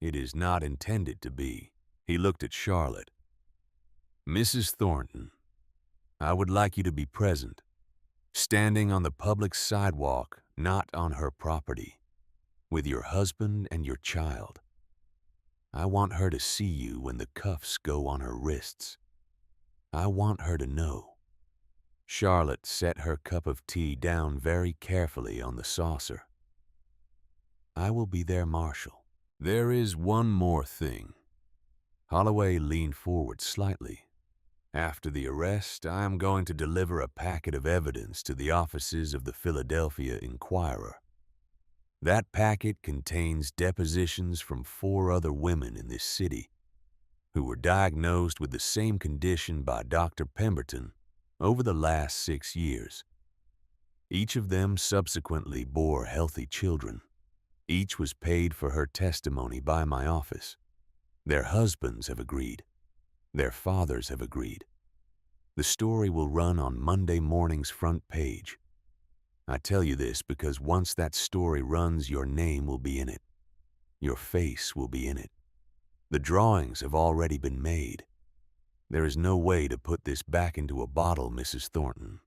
It is not intended to be. He looked at Charlotte. Mrs. Thornton, I would like you to be present, standing on the public sidewalk, not on her property, with your husband and your child. I want her to see you when the cuffs go on her wrists. I want her to know. Charlotte set her cup of tea down very carefully on the saucer. I will be there, Marshal. There is one more thing. Holloway leaned forward slightly. After the arrest, I am going to deliver a packet of evidence to the offices of the Philadelphia Inquirer. That packet contains depositions from 4 other women in this city who were diagnosed with the same condition by Dr. Pemberton over the last 6 years. Each of them subsequently bore healthy children. Each was paid for her testimony by my office. Their husbands have agreed. Their fathers have agreed. The story will run on Monday morning's front page. I tell you this because once that story runs, your name will be in it. Your face will be in it. The drawings have already been made. There is no way to put this back into a bottle, Mrs. Thornton.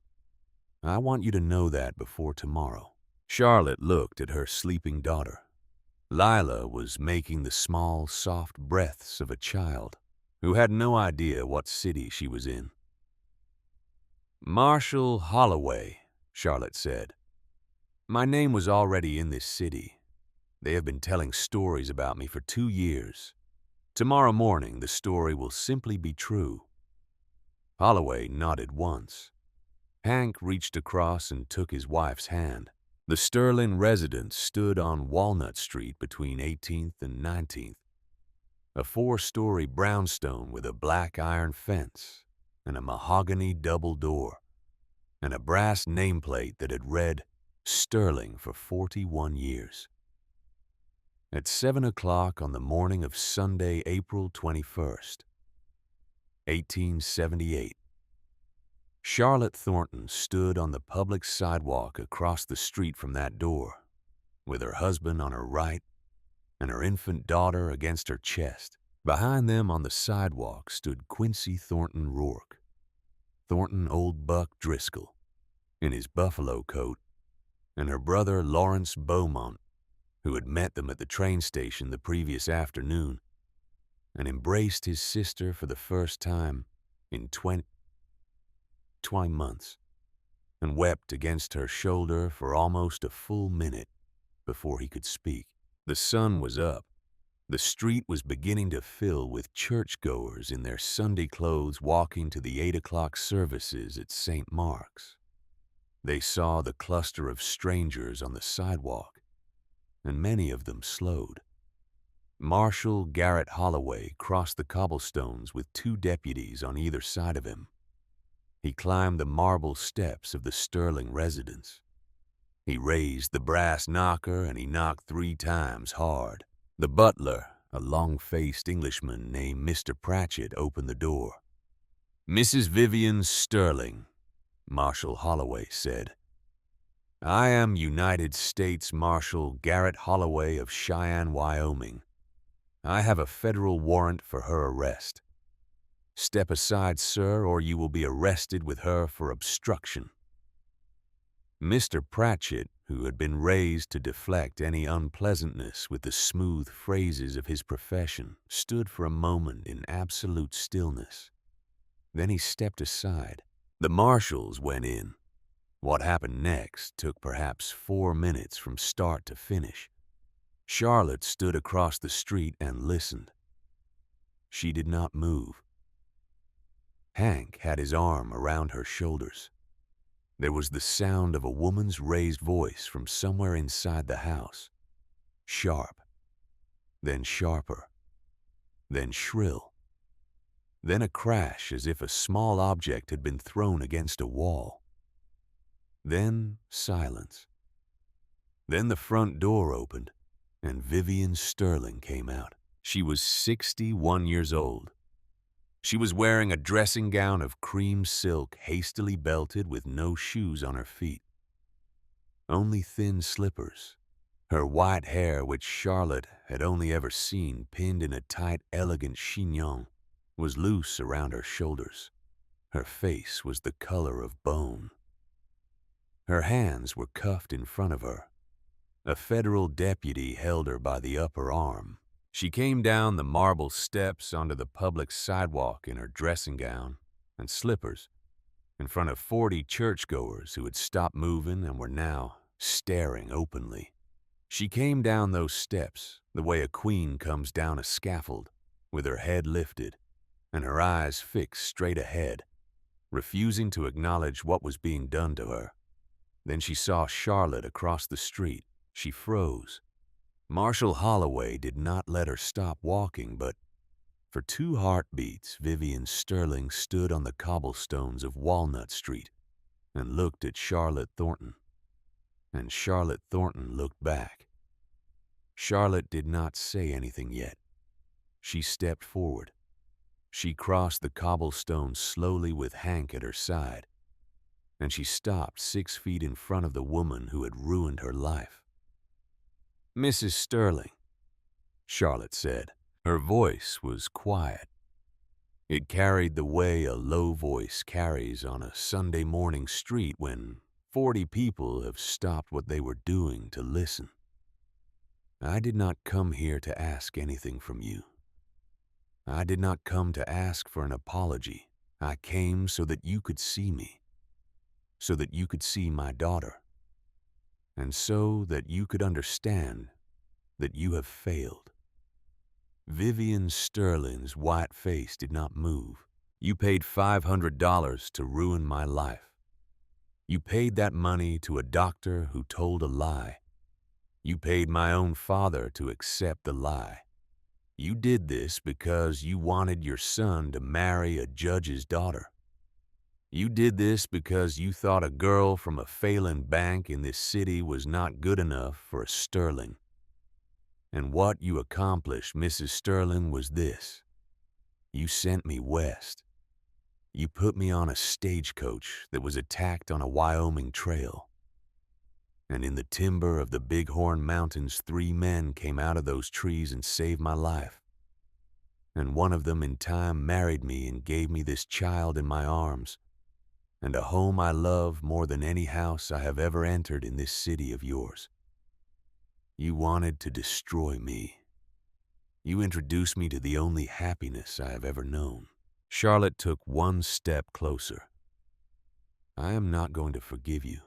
I want you to know that before tomorrow. Charlotte looked at her sleeping daughter. Lila was making the small, soft breaths of a child who had no idea what city she was in. Marshal Holloway, Charlotte said. My name was already in this city. They have been telling stories about me for 2 years. Tomorrow morning, the story will simply be true. Holloway nodded once. Hank reached across and took his wife's hand. The Sterling residence stood on Walnut Street between 18th and 19th. A 4-story brownstone with a black iron fence and a mahogany double door and a brass nameplate that had read Sterling for 41 years. at 7 o'clock on the morning of Sunday, April 21st, 1878. Charlotte Thornton stood on the public sidewalk across the street from that door, with her husband on her right and her infant daughter against her chest. Behind them on the sidewalk stood Quincy Thornton Rourke, Thornton Old Buck Driscoll, in his buffalo coat, and her brother Lawrence Beaumont, who had met them at the train station the previous afternoon and embraced his sister for the first time in 20 months, and wept against her shoulder for almost a full minute before he could speak. The sun was up. The street was beginning to fill with churchgoers in their Sunday clothes walking to the 8 o'clock services at St. Mark's. They saw the cluster of strangers on the sidewalk, and many of them slowed. Marshal Garrett Holloway crossed the cobblestones with 2 deputies on either side of him. He climbed the marble steps of the Sterling residence. He raised the brass knocker and he knocked 3 times hard. The butler, a long-faced Englishman named Mr. Pratchett, opened the door. "Mrs. Vivian Sterling," Marshal Holloway said. "I am United States Marshal Garrett Holloway of Cheyenne, Wyoming. I have a federal warrant for her arrest. Step aside, sir, or you will be arrested with her for obstruction." Mr. Pratchett, who had been raised to deflect any unpleasantness with the smooth phrases of his profession, stood for a moment in absolute stillness. Then he stepped aside. The marshals went in. What happened next took perhaps 4 minutes from start to finish. Charlotte stood across the street and listened. She did not move. Hank had his arm around her shoulders. There was the sound of a woman's raised voice from somewhere inside the house. Sharp, then sharper, then shrill, then a crash as if a small object had been thrown against a wall. Then silence. Then the front door opened, and Vivian Sterling came out. She was 61 years old. She was wearing a dressing gown of cream silk, hastily belted with no shoes on her feet. Only thin slippers. Her white hair, which Charlotte had only ever seen pinned in a tight, elegant chignon, was loose around her shoulders. Her face was the color of bone. Her hands were cuffed in front of her. A federal deputy held her by the upper arm. She came down the marble steps onto the public sidewalk in her dressing gown and slippers in front of 40 churchgoers who had stopped moving and were now staring openly. She came down those steps the way a queen comes down a scaffold, with her head lifted and her eyes fixed straight ahead, refusing to acknowledge what was being done to her. Then she saw Charlotte across the street. She froze. Marshal Holloway did not let her stop walking, but for 2 heartbeats, Vivian Sterling stood on the cobblestones of Walnut Street and looked at Charlotte Thornton. And Charlotte Thornton looked back. Charlotte did not say anything yet. She stepped forward. She crossed the cobblestones slowly with Hank at her side, and she stopped 6 feet in front of the woman who had ruined her life. "Mrs. Sterling," Charlotte said. Her voice was quiet. It carried the way a low voice carries on a Sunday morning street when 40 people have stopped what they were doing to listen. "I did not come here to ask anything from you. I did not come to ask for an apology. I came so that you could see me, so that you could see my daughter, and so that you could understand that you have failed." Vivian Sterling's white face did not move. "You paid $500 to ruin my life. You paid that money to a doctor who told a lie. You paid my own father to accept the lie. You did this because you wanted your son to marry a judge's daughter. You did this because you thought a girl from a failing bank in this city was not good enough for a Sterling. And what you accomplished, Mrs. Sterling, was this. You sent me west. You put me on a stagecoach that was attacked on a Wyoming trail. And in the timber of the Bighorn Mountains, 3 men came out of those trees and saved my life. And one of them in time married me and gave me this child in my arms, and a home I love more than any house I have ever entered in this city of yours. You wanted to destroy me. You introduced me to the only happiness I have ever known. Charlotte took one step closer. I am not going to forgive you.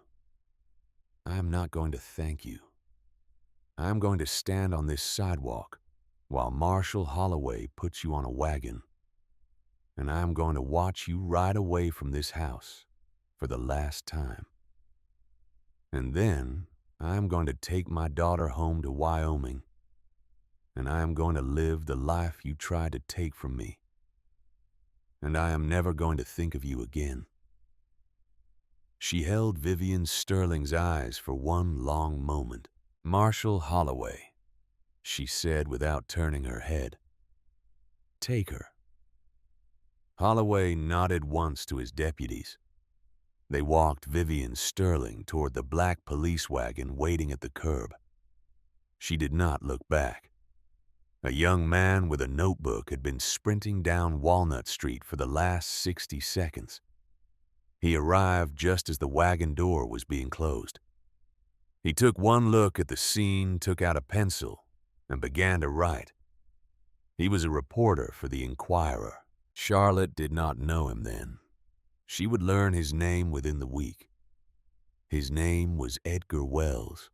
I am not going to thank you. I am going to stand on this sidewalk while Marshall Holloway puts you on a wagon, and I am going to watch you ride away from this house for the last time. And then I am going to take my daughter home to Wyoming, and I am going to live the life you tried to take from me. And I am never going to think of you again. She held Vivian Sterling's eyes for one long moment. Marshall Holloway, she said without turning her head. Take her. Holloway nodded once to his deputies. They walked Vivian Sterling toward the black police wagon waiting at the curb. She did not look back. A young man with a notebook had been sprinting down Walnut Street for the last 60 seconds. He arrived just as the wagon door was being closed. He took one look at the scene, took out a pencil, and began to write. He was a reporter for the Inquirer. Charlotte did not know him then. She would learn his name within the week. His name was Edgar Wells,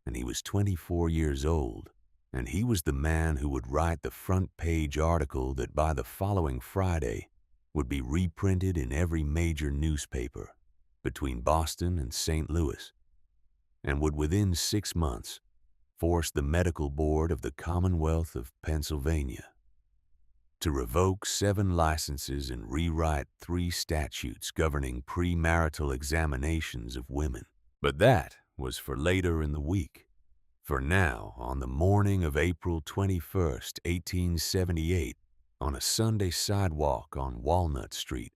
and he was 24 years old, and he was the man who would write the front-page article that by the following Friday would be reprinted in every major newspaper between Boston and St. Louis, and would within 6 months force the Medical Board of the Commonwealth of Pennsylvania to revoke 7 licenses and rewrite 3 statutes governing premarital examinations of women. But that was for later in the week. For now, on the morning of April 21st, 1878, on a Sunday sidewalk on Walnut Street,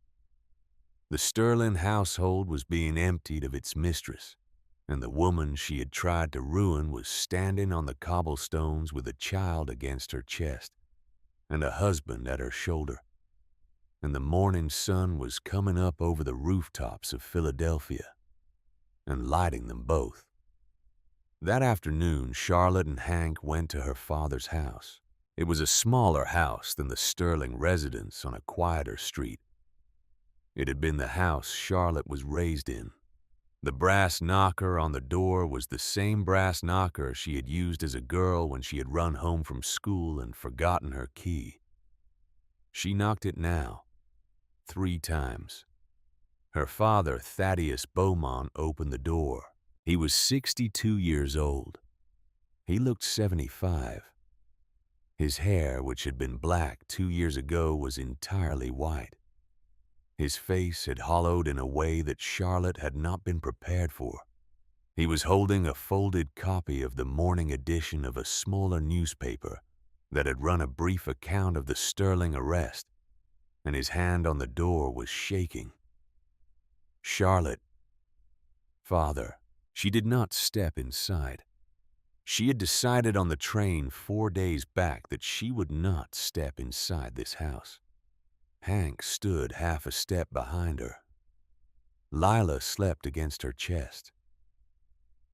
the Sterling household was being emptied of its mistress, and the woman she had tried to ruin was standing on the cobblestones with a child against her chest and a husband at her shoulder, and the morning sun was coming up over the rooftops of Philadelphia and lighting them both. That afternoon, Charlotte and Hank went to her father's house. It was a smaller house than the Sterling residence on a quieter street. It had been the house Charlotte was raised in. The brass knocker on the door was the same brass knocker she had used as a girl when she had run home from school and forgotten her key. She knocked it now, 3 times. Her father, Thaddeus Beaumont, opened the door. He was 62 years old. He looked 75. His hair, which had been black 2 years ago, was entirely white. His face had hollowed in a way that Charlotte had not been prepared for. He was holding a folded copy of the morning edition of a smaller newspaper that had run a brief account of the Sterling arrest, and his hand on the door was shaking. Charlotte. Father. She did not step inside. She had decided on the train 4 days back that she would not step inside this house. Hank stood half a step behind her. Lila slept against her chest.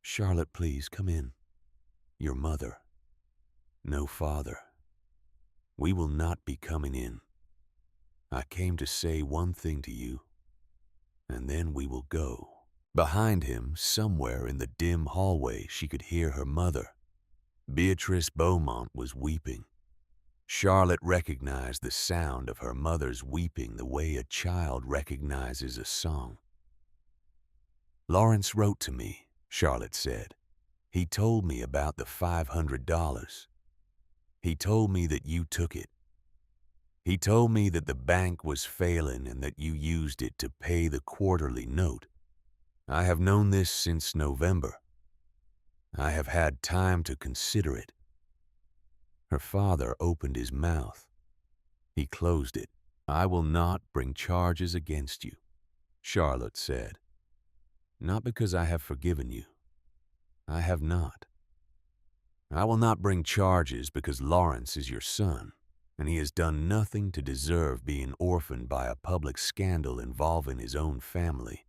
Charlotte, please, come in. Your mother. No, Father. We will not be coming in. I came to say one thing to you, and then we will go. Behind him, somewhere in the dim hallway, she could hear her mother. Beatrice Beaumont was weeping. Charlotte recognized the sound of her mother's weeping the way a child recognizes a song. Lawrence wrote to me, Charlotte said. He told me about the $500. He told me that you took it. He told me that the bank was failing and that you used it to pay the quarterly note. I have known this since November. I have had time to consider it. Her father opened his mouth. He closed it. "I will not bring charges against you," Charlotte said. "Not because I have forgiven you. I have not. I will not bring charges because Lawrence is your son, and he has done nothing to deserve being orphaned by a public scandal involving his own family.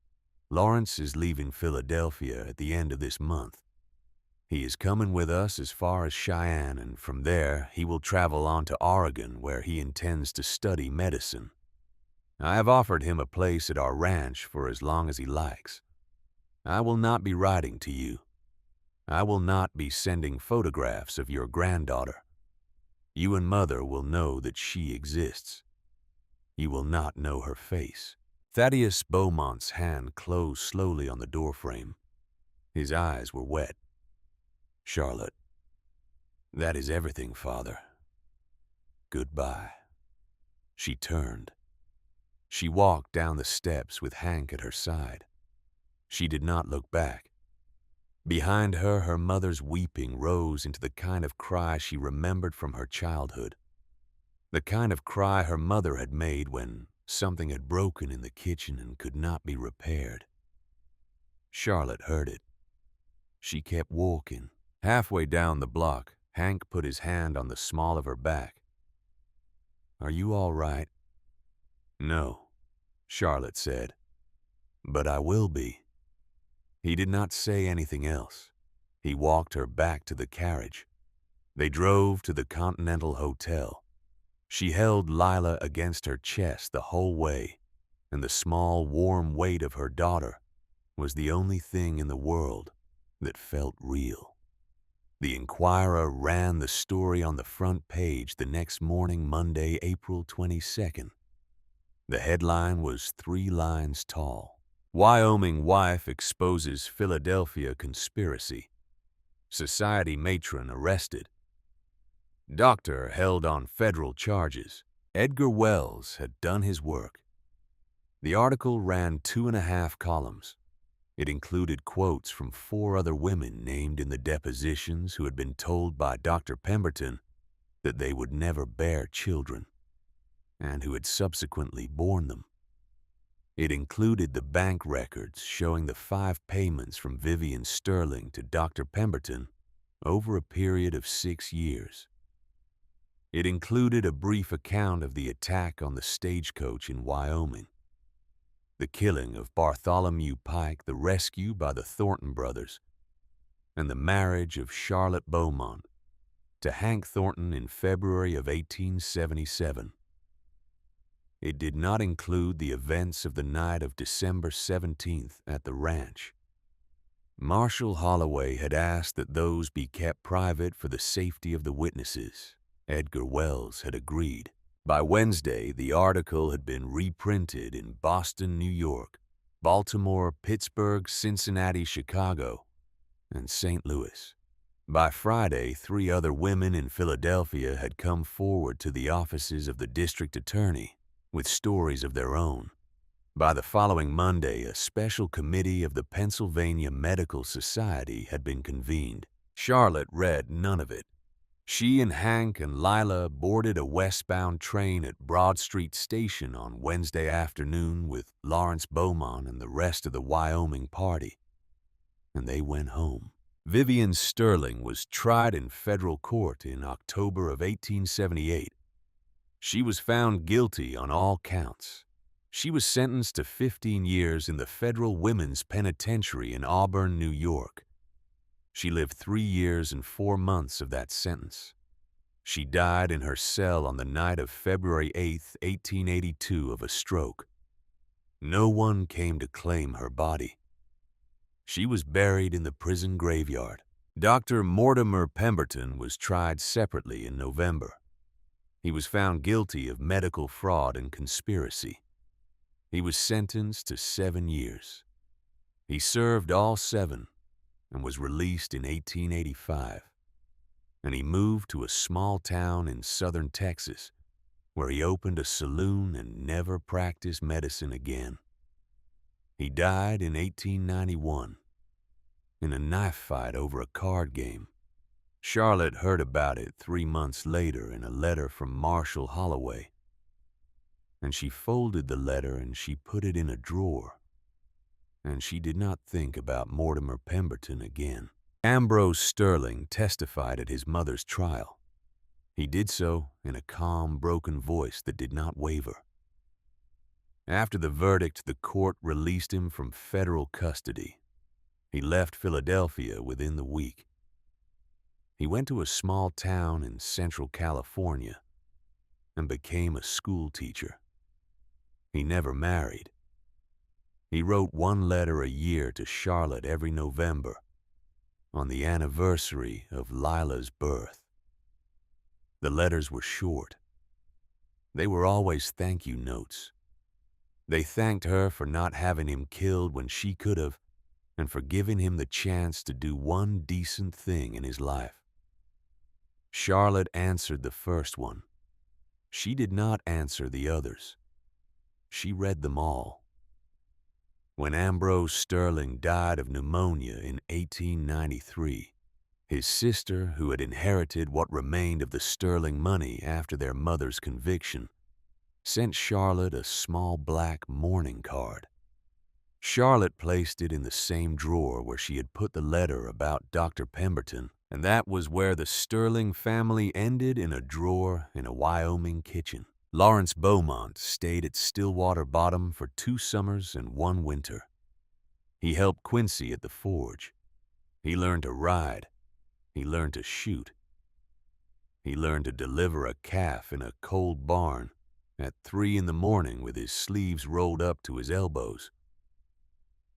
Lawrence is leaving Philadelphia at the end of this month. He is coming with us as far as Cheyenne, and from there he will travel on to Oregon, where he intends to study medicine. I have offered him a place at our ranch for as long as he likes. I will not be writing to you. I will not be sending photographs of your granddaughter. You and Mother will know that she exists. You will not know her face." Thaddeus Beaumont's hand closed slowly on the doorframe. His eyes were wet. "Charlotte, that is everything, Father. Goodbye." She turned. She walked down the steps with Hank at her side. She did not look back. Behind her, her mother's weeping rose into the kind of cry she remembered from her childhood. The kind of cry her mother had made when something had broken in the kitchen and could not be repaired. Charlotte heard it. She kept walking. Halfway down the block, Hank put his hand on the small of her back. "Are you all right?" "No," Charlotte said, "but I will be." He did not say anything else. He walked her back to the carriage. They drove to the Continental Hotel. She held Lila against her chest the whole way, and the small, warm weight of her daughter was the only thing in the world that felt real. The Enquirer ran the story on the front page the next morning, Monday, April 22nd. The headline was 3 lines tall. "Wyoming Wife Exposes Philadelphia Conspiracy. Society Matron Arrested. Doctor Held on Federal Charges." Edgar Wells had done his work. The article ran 2.5 columns. It included quotes from 4 other women named in the depositions who had been told by Dr. Pemberton that they would never bear children, and who had subsequently borne them. It included the bank records showing the 5 payments from Vivian Sterling to Dr. Pemberton over a period of 6 years. It included a brief account of the attack on the stagecoach in Wyoming, the killing of Bartholomew Pike, the rescue by the Thornton brothers, and the marriage of Charlotte Beaumont to Hank Thornton in February of 1877. It did not include the events of the night of December 17th at the ranch. Marshal Holloway had asked that those be kept private for the safety of the witnesses. Edgar Wells had agreed. By Wednesday, the article had been reprinted in Boston, New York, Baltimore, Pittsburgh, Cincinnati, Chicago, and St. Louis. By Friday, 3 other women in Philadelphia had come forward to the offices of the district attorney with stories of their own. By the following Monday, a special committee of the Pennsylvania Medical Society had been convened. Charlotte read none of it. She and Hank and Lila boarded a westbound train at Broad Street Station on Wednesday afternoon with Lawrence Beaumont and the rest of the Wyoming party, and they went home. Vivian Sterling was tried in federal court in October of 1878. She was found guilty on all counts. She was sentenced to 15 years in the Federal Women's Penitentiary in Auburn, New York. She lived 3 years and 4 months of that sentence. She died in her cell on the night of February 8, 1882, of a stroke. No one came to claim her body. She was buried in the prison graveyard. Dr. Mortimer Pemberton was tried separately in November. He was found guilty of medical fraud and conspiracy. He was sentenced to 7 years. He served all 7 and was released in 1885. And he moved to a small town in southern Texas, where he opened a saloon and never practiced medicine again. He died in 1891 in a knife fight over a card game Charlotte heard about it 3 months later in a letter from Marshall Holloway, and she folded the letter and she put it in a drawer, and she did not think about Mortimer Pemberton again. Ambrose Sterling testified at his mother's trial. He did so in a calm, broken voice that did not waver. After the verdict, the court released him from federal custody. He left Philadelphia within the week. He went to a small town in Central California and became a school teacher. He never married. He wrote one letter a year to Charlotte every November on the anniversary of Lila's birth. The letters were short. They were always thank you notes. They thanked her for not having him killed when she could have, and for giving him the chance to do one decent thing in his life. Charlotte answered the first one. She did not answer the others. She read them all. When Ambrose Sterling died of pneumonia in 1893, his sister, who had inherited what remained of the Sterling money after their mother's conviction, sent Charlotte a small black mourning card. Charlotte placed it in the same drawer where she had put the letter about Dr. Pemberton, and that was where the Sterling family ended, in a drawer in a Wyoming kitchen. Lawrence Beaumont stayed at Stillwater Bottom for 2 summers and 1 winter. He helped Quincy at the forge. He learned to ride. He learned to shoot. He learned to deliver a calf in a cold barn at 3 in the morning with his sleeves rolled up to his elbows.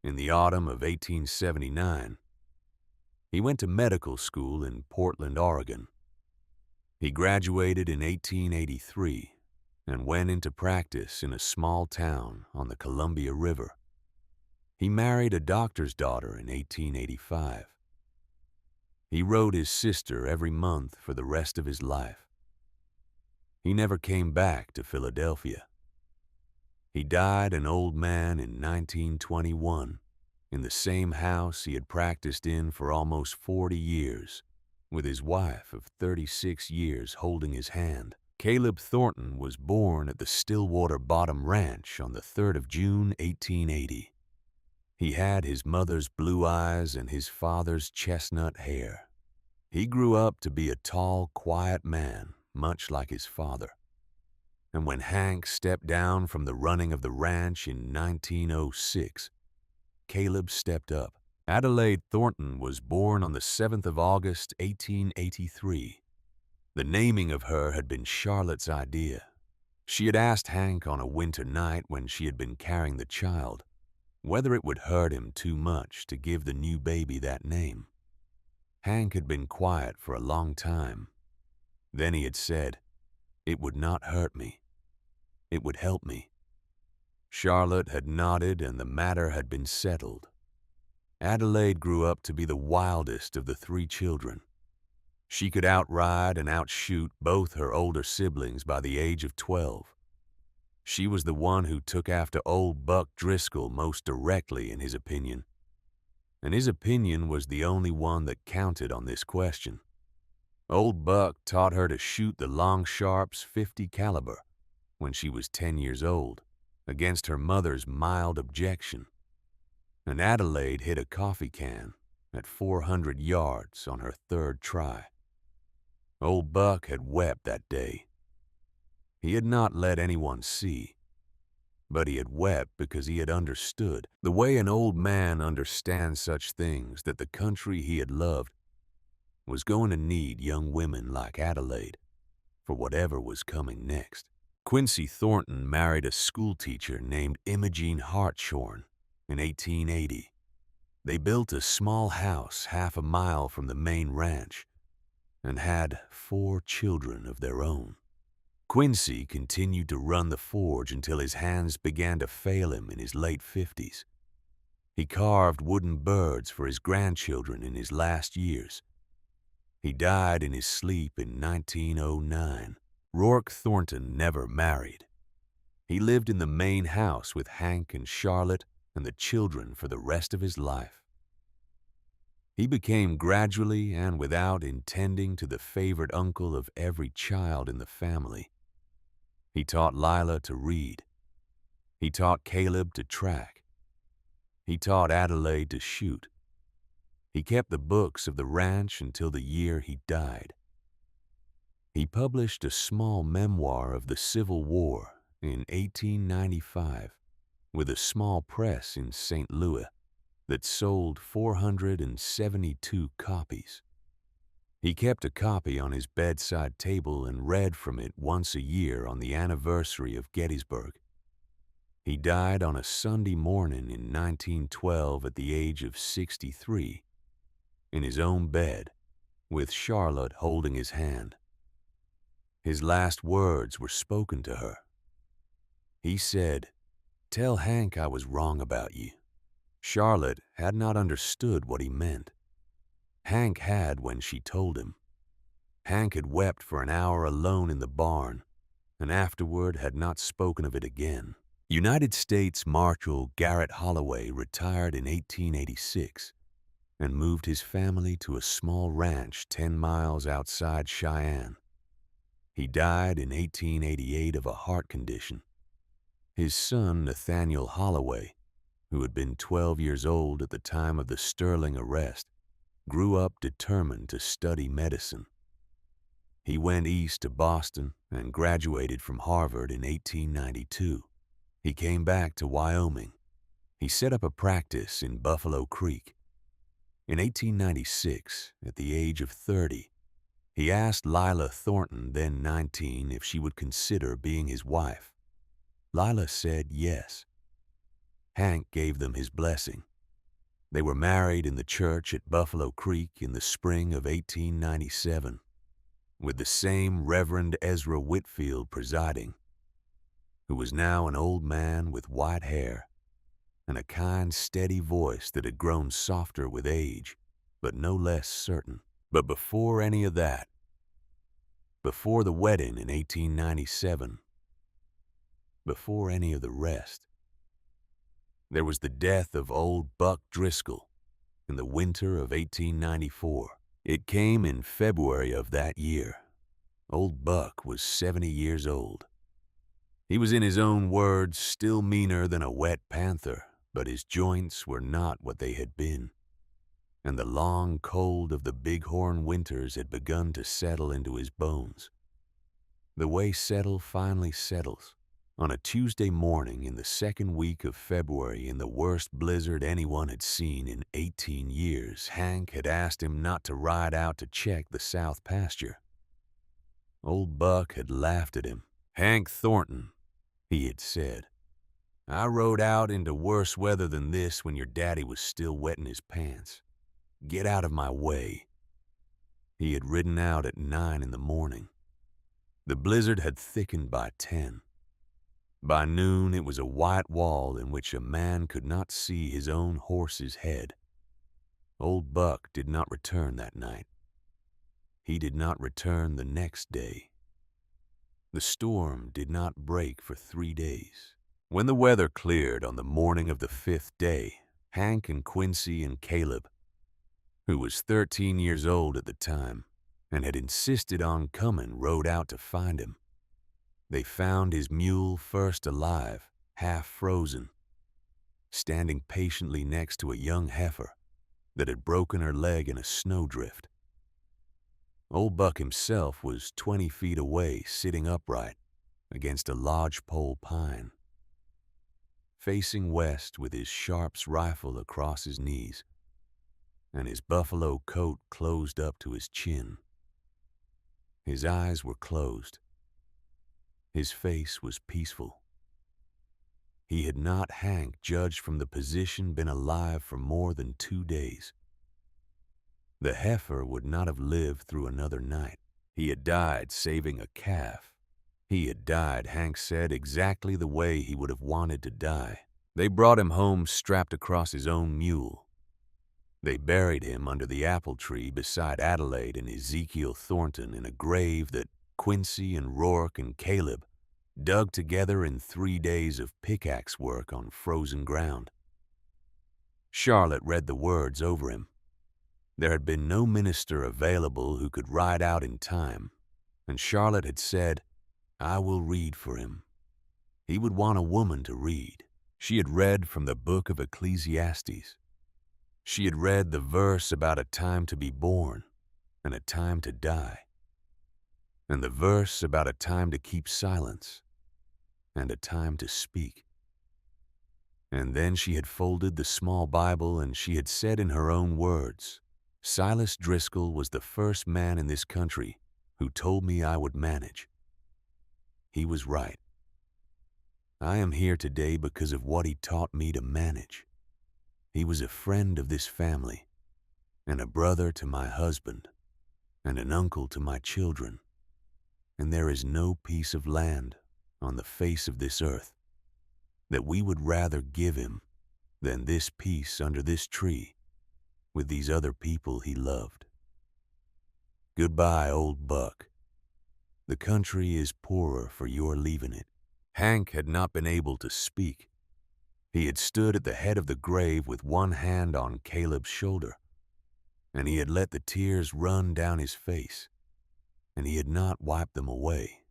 In the autumn of 1879, he went to medical school in Portland, Oregon. He graduated in 1883 and went into practice in a small town on the Columbia River. He married a doctor's daughter in 1885. He wrote his sister every month for the rest of his life. He never came back to Philadelphia. He died an old man in 1921 in the same house he had practiced in for almost 40 years, with his wife of 36 years holding his hand. Caleb Thornton was born at the Stillwater Bottom Ranch on the 3rd of June, 1880. He had his mother's blue eyes and his father's chestnut hair. He grew up to be a tall, quiet man, much like his father. And when Hank stepped down from the running of the ranch in 1906, Caleb stepped up. Adelaide Thornton was born on the 7th of August, 1883. The naming of her had been Charlotte's idea. She had asked Hank on a winter night when she had been carrying the child whether it would hurt him too much to give the new baby that name. Hank had been quiet for a long time. Then he had said, "It would not hurt me. It would help me." Charlotte had nodded and the matter had been settled. Adelaide grew up to be the wildest of the 3 children. She could outride and outshoot both her older siblings by the age of 12. She was the one who took after old Buck Driscoll most directly in his opinion, and his opinion was the only one that counted on this question. Old Buck taught her to shoot the Longsharp's .50 caliber when she was 10 years old, against her mother's mild objection, and Adelaide hit a coffee can at 400 yards on her 3rd try. Old Buck had wept that day. He had not let anyone see, but he had wept because he had understood, the way an old man understands such things, that the country he had loved was going to need young women like Adelaide for whatever was coming next. Quincy Thornton married a schoolteacher named Imogene Hartshorn in 1880. They built a small house half a mile from the main ranch and had 4 children of their own. Quincy continued to run the forge until his hands began to fail him in his late 50s. He carved wooden birds for his grandchildren in his last years. He died in his sleep in 1909. Rourke Thornton never married. He lived in the main house with Hank and Charlotte and the children for the rest of his life. He became gradually and without intending to the favorite uncle of every child in the family. He taught Lila to read. He taught Caleb to track. He taught Adelaide to shoot. He kept the books of the ranch until the year he died. He published a small memoir of the Civil War in 1895 with a small press in St. Louis that sold 472 copies. He kept a copy on his bedside table and read from it once a year on the anniversary of Gettysburg. He died on a Sunday morning in 1912 at the age of 63, in his own bed, with Charlotte holding his hand. His last words were spoken to her. He said, "Tell Hank I was wrong about you." Charlotte had not understood what he meant. Hank had when she told him. Hank had wept for an hour alone in the barn, and afterward had not spoken of it again. United States Marshal Garrett Holloway retired in 1886 and moved his family to a small ranch 10 miles outside Cheyenne. He died in 1888 of a heart condition. His son, Nathaniel Holloway, who had been 12 years old at the time of the Sterling arrest, grew up determined to study medicine. He went east to Boston and graduated from Harvard in 1892. He came back to Wyoming. He set up a practice in Buffalo Creek. In 1896, at the age of 30, he asked Lila Thornton, then 19, if she would consider being his wife. Lila said yes. Hank gave them his blessing. They were married in the church at Buffalo Creek in the spring of 1897, with the same Reverend Ezra Whitfield presiding, who was now an old man with white hair and a kind, steady voice that had grown softer with age, but no less certain. But before any of that, before the wedding in 1897, before any of the rest, there was the death of old Buck Driscoll in the winter of 1894. It came in February of that year. Old Buck was 70 years old. He was, in his own words, still meaner than a wet panther, but his joints were not what they had been, and the long cold of the bighorn winters had begun to settle into his bones. The way settle finally settles. On a Tuesday morning in the second week of February, in the worst blizzard anyone had seen in 18 years, Hank had asked him not to ride out to check the south pasture. Old Buck had laughed at him. "Hank Thornton," he had said, "I rode out into worse weather than this when your daddy was still wetting his pants. Get out of my way." He had ridden out at 9 in the morning. The blizzard had thickened by 10. By noon, it was a white wall in which a man could not see his own horse's head. Old Buck did not return that night. He did not return the next day. The storm did not break for 3 days. When the weather cleared on the morning of the 5th day, Hank and Quincy and Caleb, who was 13 years old at the time and had insisted on coming, rode out to find him. They found his mule first alive, half frozen, standing patiently next to a young heifer that had broken her leg in a snowdrift. Old Buck himself was 20 feet away, sitting upright against a lodgepole pine, facing west with his Sharp's rifle across his knees and his buffalo coat closed up to his chin. His eyes were closed. His face was peaceful. He had not, Hank judged from the position, been alive for more than 2 days. The heifer would not have lived through another night. He had died saving a calf. He had died, Hank said, exactly the way he would have wanted to die. They brought him home strapped across his own mule. They buried him under the apple tree beside Adelaide and Ezekiel Thornton in a grave that Quincy and Rourke and Caleb dug together in 3 days of pickaxe work on frozen ground. Charlotte read the words over him. There had been no minister available who could ride out in time, and Charlotte had said, "I will read for him." He would want a woman to read. She had read from the book of Ecclesiastes. She had read the verse about a time to be born and a time to die, and the verse about a time to keep silence and a time to speak. And then she had folded the small Bible and she had said in her own words, "Silas Driscoll was the first man in this country who told me I would manage." He was right. I am here today because of what he taught me to manage. He was a friend of this family, and a brother to my husband, and an uncle to my children, and there is no piece of land on the face of this earth that we would rather give him than this piece under this tree with these other people he loved. Goodbye, old buck. The country is poorer for your leaving it. Hank had not been able to speak. He had stood at the head of the grave with one hand on Caleb's shoulder, and he had let the tears run down his face, and he had not wiped them away.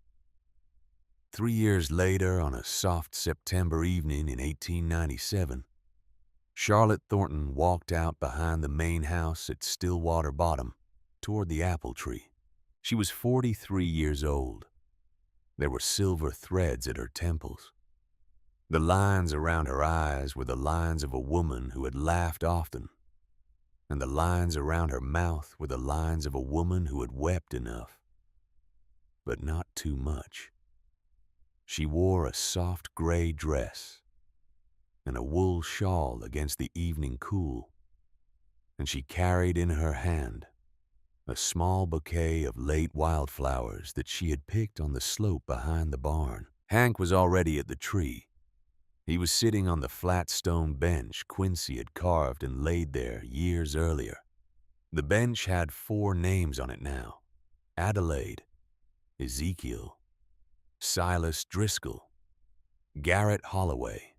3 years later, on a soft September evening in 1897, Charlotte Thornton walked out behind the main house at Stillwater Bottom toward the apple tree. She was 43 years old. There were silver threads at her temples. The lines around her eyes were the lines of a woman who had laughed often, and the lines around her mouth were the lines of a woman who had wept enough, but not too much. She wore a soft gray dress and a wool shawl against the evening cool, and she carried in her hand a small bouquet of late wildflowers that she had picked on the slope behind the barn. Hank was already at the tree. He was sitting on the flat stone bench Quincy had carved and laid there years earlier. The bench had 4 names on it now: Adelaide, Ezekiel, Silas Driscoll, Garrett Holloway.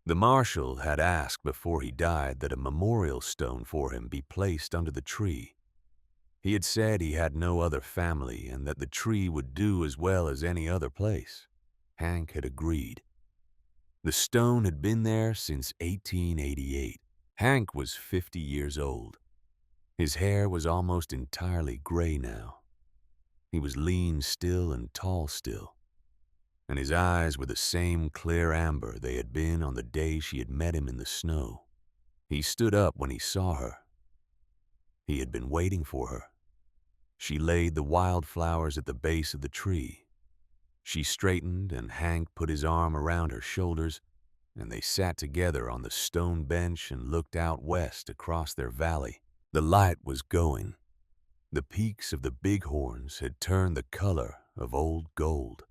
The marshal had asked before he died that a memorial stone for him be placed under the tree. He had said he had no other family and that the tree would do as well as any other place. Hank had agreed. The stone had been there since 1888. Hank was 50 years old. His hair was almost entirely gray now. He was lean still and tall still, and his eyes were the same clear amber they had been on the day she had met him in the snow. He stood up when he saw her. He had been waiting for her. She laid the wildflowers at the base of the tree. She straightened, and Hank put his arm around her shoulders, and they sat together on the stone bench and looked out west across their valley. The light was going. The peaks of the bighorns had turned the color of old gold.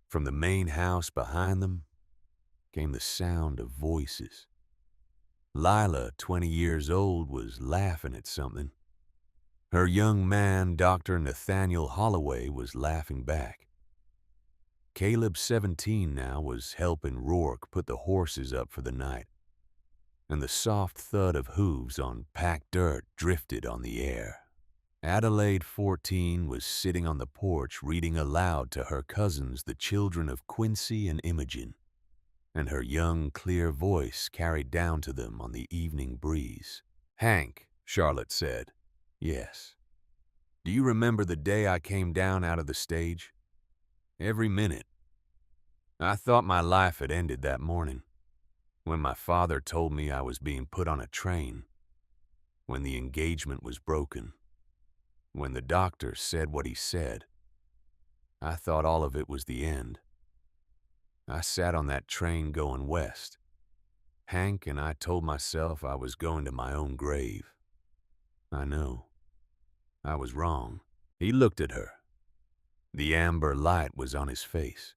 From the main house behind them came the sound of voices. Lila, 20 years old, was laughing at something. Her young man, Dr. Nathaniel Holloway, was laughing back. Caleb, 17 now, was helping Rourke put the horses up for the night, and the soft thud of hooves on packed dirt drifted on the air. Adelaide, 14, was sitting on the porch reading aloud to her cousins, the children of Quincy and Imogen, and her young, clear voice carried down to them on the evening breeze. "Hank," Charlotte said. "Yes." "Do you remember the day I came down out of the stage?" "Every minute. I thought my life had ended that morning, when my father told me I was being put on a train, when the engagement was broken, when the doctor said what he said. I thought all of it was the end. I sat on that train going west. Hank, and I told myself I was going to my own grave. I know. I was wrong." He looked at her. The amber light was on his face.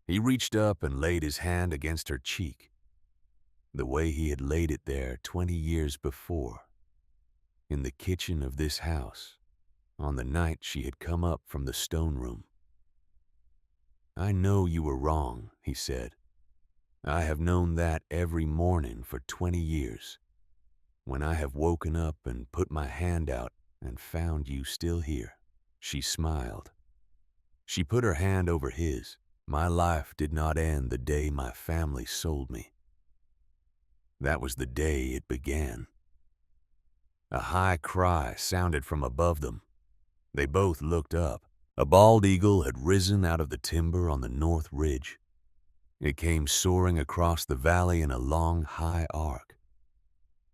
He reached up and laid his hand against her cheek, the way he had laid it there 20 years before, in the kitchen of this house, on the night she had come up from the stone room. "I know you were wrong," he said. "I have known that every morning for 20 years. when I have woken up and put my hand out and found you still here." She smiled. She put her hand over his. "My life did not end the day my family sold me. That was the day it began." A high cry sounded from above them. They both looked up. A bald eagle had risen out of the timber on the north ridge. It came soaring across the valley in a long, high arc,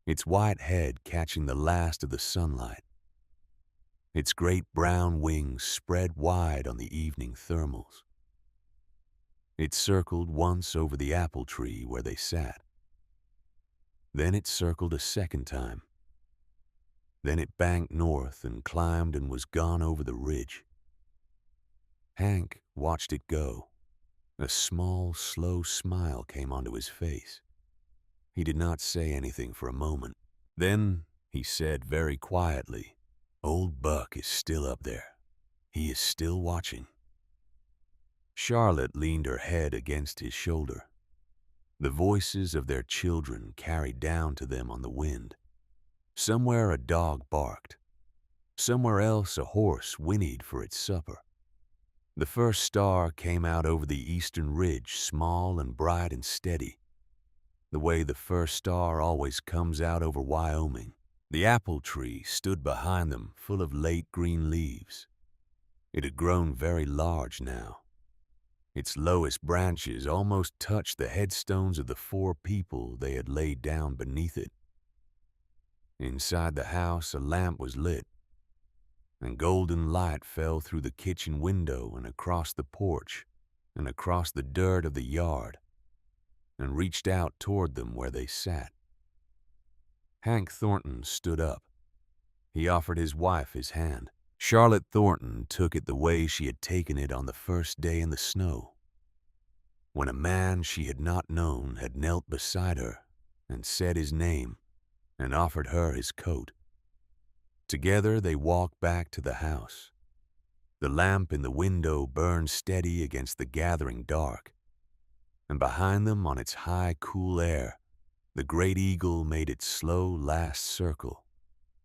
its white head catching the last of the sunlight. Its great brown wings spread wide on the evening thermals. It circled once over the apple tree where they sat. Then it circled a second time. Then it banked north and climbed and was gone over the ridge. Hank watched it go. A small, slow smile came onto his face. He did not say anything for a moment. Then he said very quietly, "Old Buck is still up there. He is still watching." Charlotte leaned her head against his shoulder. The voices of their children carried down to them on the wind. Somewhere a dog barked. Somewhere else a horse whinnied for its supper. The first star came out over the eastern ridge, small and bright and steady, the way the first star always comes out over Wyoming. The apple tree stood behind them, full of late green leaves. It had grown very large now. Its lowest branches almost touched the headstones of the 4 people they had laid down beneath it. Inside the house, a lamp was lit, and golden light fell through the kitchen window and across the porch and across the dirt of the yard and reached out toward them where they sat. Hank Thornton stood up. He offered his wife his hand. Charlotte Thornton took it the way she had taken it on the first day in the snow, when a man she had not known had knelt beside her and said his name and offered her his coat. Together they walked back to the house. The lamp in the window burned steady against the gathering dark, and behind them on its high, cool air, the great eagle made its slow last circle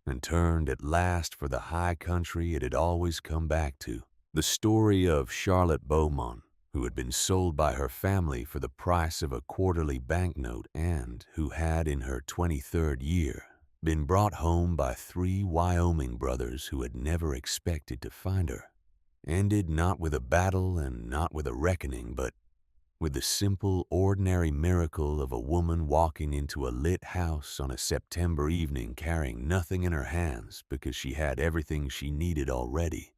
and turned at last for the high country it had always come back to. The story of Charlotte Beaumont, who had been sold by her family for the price of a quarterly banknote and who had, in her 23rd year, been brought home by 3 Wyoming brothers who had never expected to find her, ended not with a battle and not with a reckoning, but with the simple, ordinary miracle of a woman walking into a lit house on a September evening carrying nothing in her hands because she had everything she needed already.